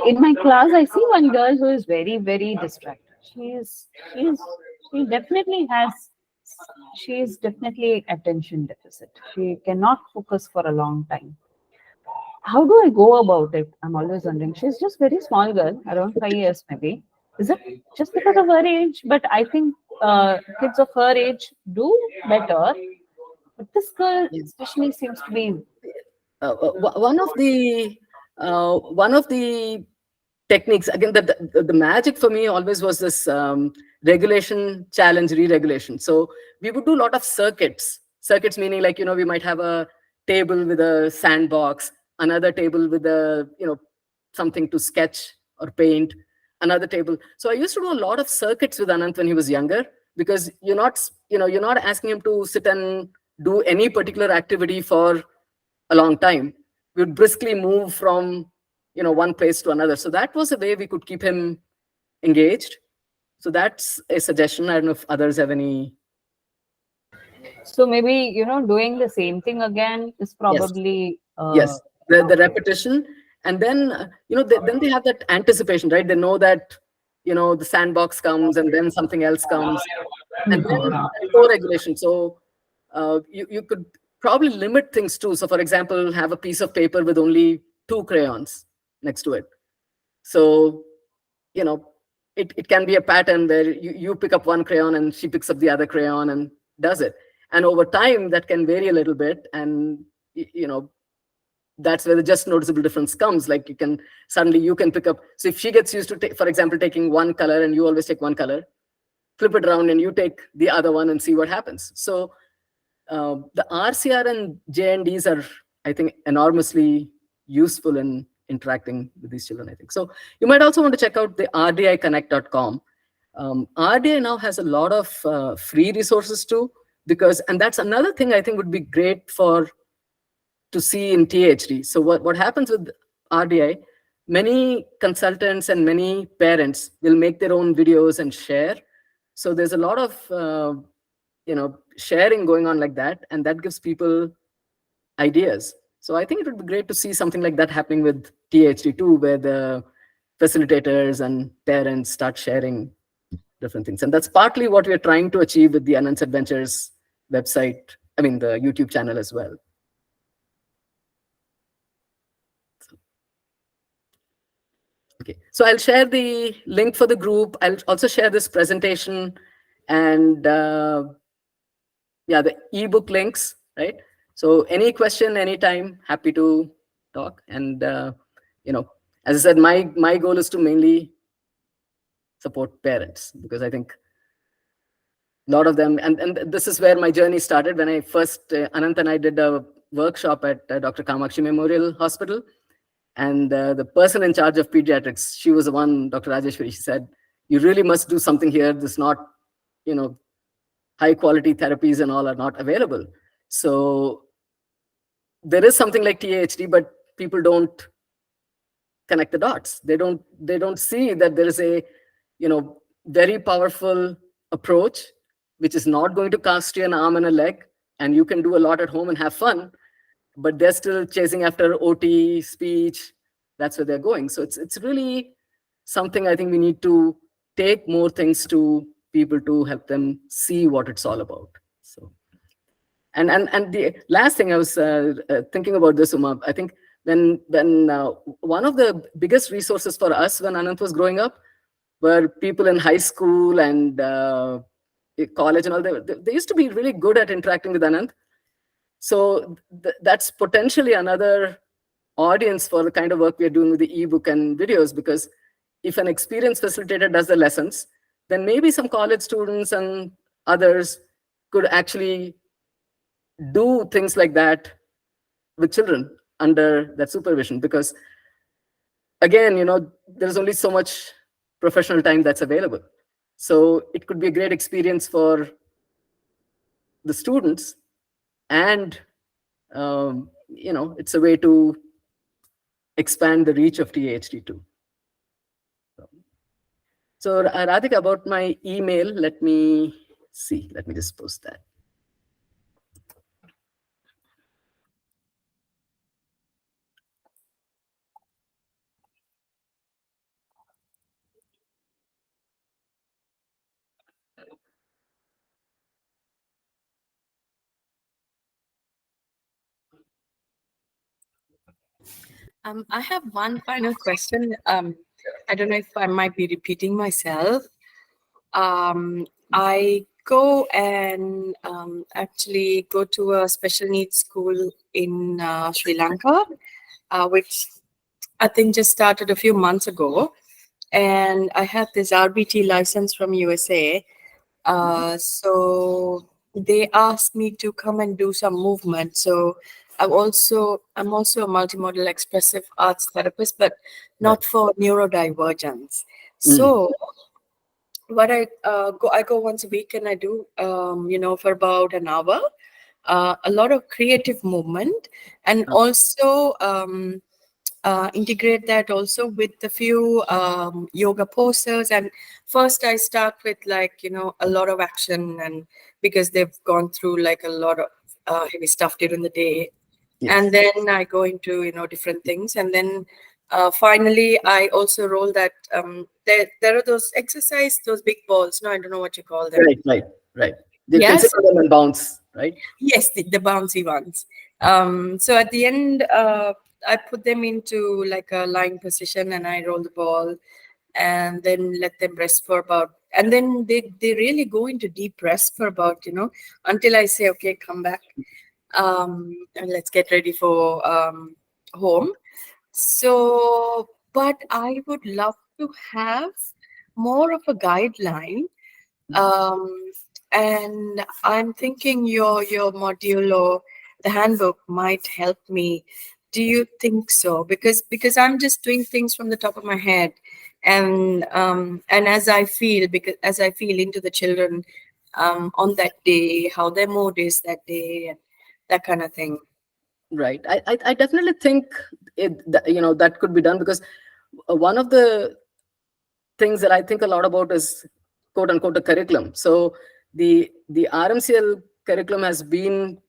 In my class, I see one girl who is very, very distracted. She definitely attention deficit. She cannot focus for a long time. How do I go about it? I'm always wondering. She's just very small girl, around 5 years maybe. Is it just because of her age? But I think kids of her age do better. But this girl especially seems to be one of the techniques. Again, the magic for me always was this regulation, challenge, re-regulation. So we would do a lot of circuits. Circuits meaning like, we might have a table with a sandbox, another table with a, something to sketch or paint, another table. So I used to do a lot of circuits with Anant when he was younger, because you're not asking him to sit and do any particular activity for a long time. We would briskly move from one place to another. So that was a way we could keep him engaged. So that's a suggestion. I don't know if others have any. So maybe, doing the same thing again is probably Yes, the repetition. And then then they have that anticipation, right? They know that the sandbox comes and then something else comes, and then co-regulation. So you could probably limit things too. So for example, have a piece of paper with only 2 crayons next to it. So it can be a pattern where you pick up 1 crayon and she picks up the other crayon and does it. And over time that can vary a little bit, and that's where the just noticeable difference comes. Like you can pick up. So if she gets used to, for example, taking 1 color and you always take 1 color, flip it around and you take the other one and see what happens. So the RCR and JNDs are, I think, enormously useful in interacting with these children, I think. So you might also want to check out the rdiconnect.com. RDI now has a lot of free resources too, and that's another thing I think would be great to see in TAHD. So what happens with RDI, many consultants and many parents will make their own videos and share. So there's a lot of sharing going on like that, and that gives people ideas. So I think it would be great to see something like that happening with TAHD too, where the facilitators and parents start sharing different things. And that's partly what we're trying to achieve with the Anant's Adventures website, the YouTube channel as well. Okay, so I'll share the link for the group. I'll also share this presentation and the ebook links, right? So any question, anytime, happy to talk. And as I said, my goal is to mainly support parents, because I think a lot of them, and this is where my journey started. When I first, Anant and I did a workshop at Dr. Kamakshi Memorial Hospital. And the person in charge of pediatrics, she was the one, Dr. Rajeshwari, she said, you really must do something here. This not, high quality therapies and all are not available. So there is something like TAHD, but people don't connect the dots. They don't see that there is a, very powerful approach, which is not going to cost you an arm and a leg, and you can do a lot at home and have fun. But they're still chasing after OT, speech. That's where they're going. So it's really something I think we need to take more things to people to help them see what it's all about. So, and the last thing I was thinking about this, Uma, I think when one of the biggest resources for us when Anant was growing up were people in high school and college and all. They used to be really good at interacting with Anant. So that's potentially another audience for the kind of work we're doing with the ebook and videos, because if an experienced facilitator does the lessons, then maybe some college students and others could actually do things like that with children under that supervision. Because again, there's only so much professional time that's available. So it could be a great experience for the students, and it's a way to expand the reach of TAHD too. So Radhika, about my email, let me just post that. I have one final question. I don't know if I might be repeating myself. I go and actually go to a special needs school in Sri Lanka, which I think just started a few months ago. and I have this RBT license from USA. So they asked me to come and do some movement. So I'm also a multimodal expressive arts therapist, but not for neurodivergence. So what I go once a week, and I do for about an hour, a lot of creative movement, and also integrate that also with a few yoga poses. And first I start with a lot of action, and because they've gone through like a lot of heavy stuff during the day. Yes. And then I go into different things, and then finally I also roll that there are those those big balls. No, I don't know what you call them. Right. You can Yes. sit on them and bounce, right? Yes, the bouncy ones. So at the end, I put them into like a lying position, and I roll the ball, and then let them rest for about, and then they really go into deep rest for about, until I say, okay, come back, and let's get ready for home. So, but I would love to have more of a guideline, um, and I'm thinking your module or the handbook might help me. Do you think so? Because I'm just doing things from the top of my head, and as I feel, because as I feel into the children on that day, how their mood is that day, and that kind of thing. Right. I definitely think that could be done, because one of the things that I think a lot about is quote unquote a curriculum. So the RMCL curriculum has been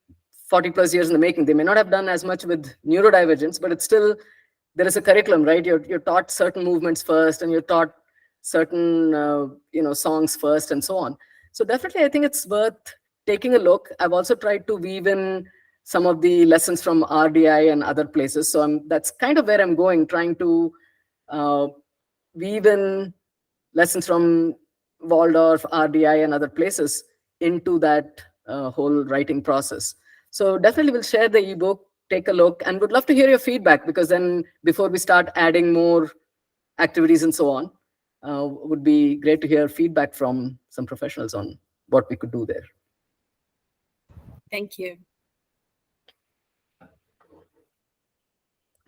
40 plus years in the making. They may not have done as much with neurodivergence, but it's still, there is a curriculum, right? You're taught certain movements first, and you're taught certain songs first, and so on. So definitely I think it's worth taking a look. I've also tried to weave in some of the lessons from RDI and other places. So that's kind of where I'm going, trying to weave in lessons from Waldorf, RDI, and other places into that whole writing process. So definitely we'll share the ebook, take a look, and would love to hear your feedback, because then before we start adding more activities and so on, would be great to hear feedback from some professionals on what we could do there. Thank you.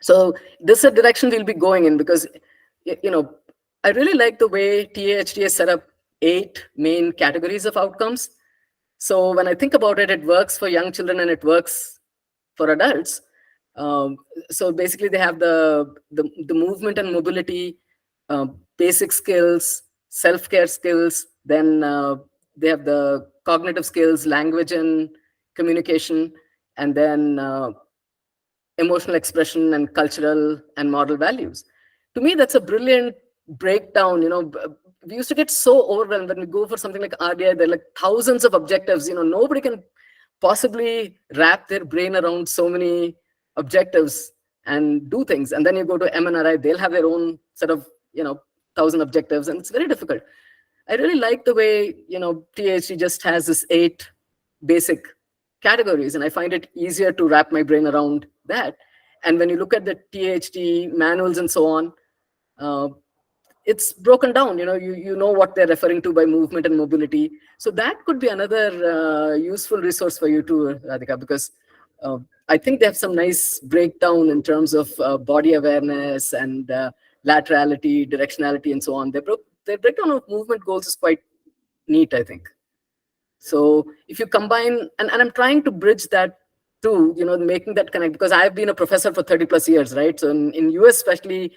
So this is a direction we'll be going in, because I really like the way TAHD has set up 8 main categories of outcomes. So when I think about it, it works for young children and it works for adults. So basically they have the movement and mobility, basic skills, self-care skills, then they have the cognitive skills, language and communication, and then emotional expression and cultural and moral values. To me, that's a brilliant breakdown. We used to get so overwhelmed when we go for something like RDI. There are like thousands of objectives. Nobody can possibly wrap their brain around so many objectives and do things. And then you go to MNRI, they'll have their own set of 1,000 objectives, and it's very difficult. I really like the way THD just has this 8 basic categories, and I find it easier to wrap my brain around that. And when you look at the THD manuals and so on, it's broken down. You know what they're referring to by movement and mobility. So that could be another useful resource for you too, Radhika, because I think they have some nice breakdown in terms of body awareness and laterality, directionality, and so on. Their breakdown of movement goals is quite neat, I think. So if you combine, and I'm trying to bridge that too, making that connect, because I've been a professor for 30 plus years, right? So in US especially,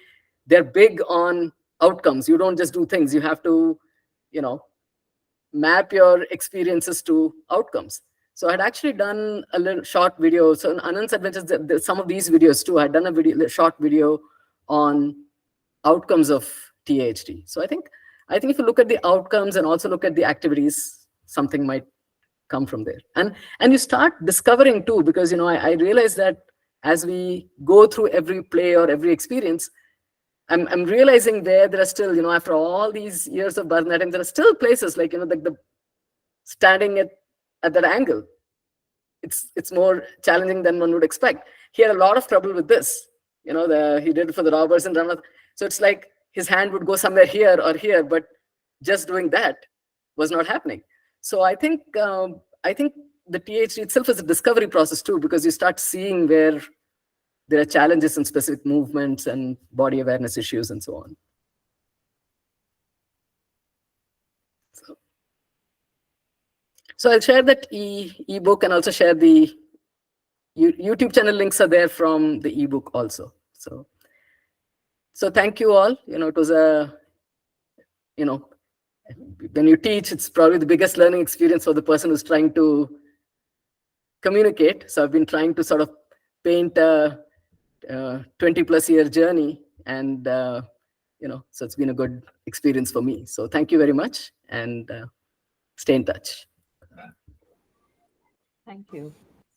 they're big on outcomes. You don't just do things, you have to, map your experiences to outcomes. So I'd actually done a little short video. So in Anand's Adventures, there's some of these videos too. I'd done a short video on outcomes of TAHD. So I think if you look at the outcomes and also look at the activities, something might come from there. And you start discovering too, because I realize that as we go through every play or every experience, I'm realizing there are still, after all these years of Bharatanatyam, there are still places like, the standing at that angle. It's more challenging than one would expect. He had a lot of trouble with this. He did it for the robbers and Rama. So it's like his hand would go somewhere here or here, but just doing that was not happening. So I think the THD itself is a discovery process too, because you start seeing where there are challenges in specific movements and body awareness issues and so on. So I'll share that ebook and also share the YouTube channel links are there from the ebook also. So thank you all. It was when you teach, it's probably the biggest learning experience for the person who's trying to communicate. So I've been trying to sort of paint a 20+ year journey, and so it's been a good experience for me. So thank you very much, and stay in touch. Thank you.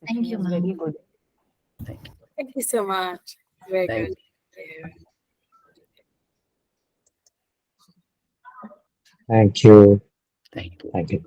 Thank you, It was ma'am. very good. Thank you. Thank you so much. Very Thank good. Thank you. Thank you. Thank you.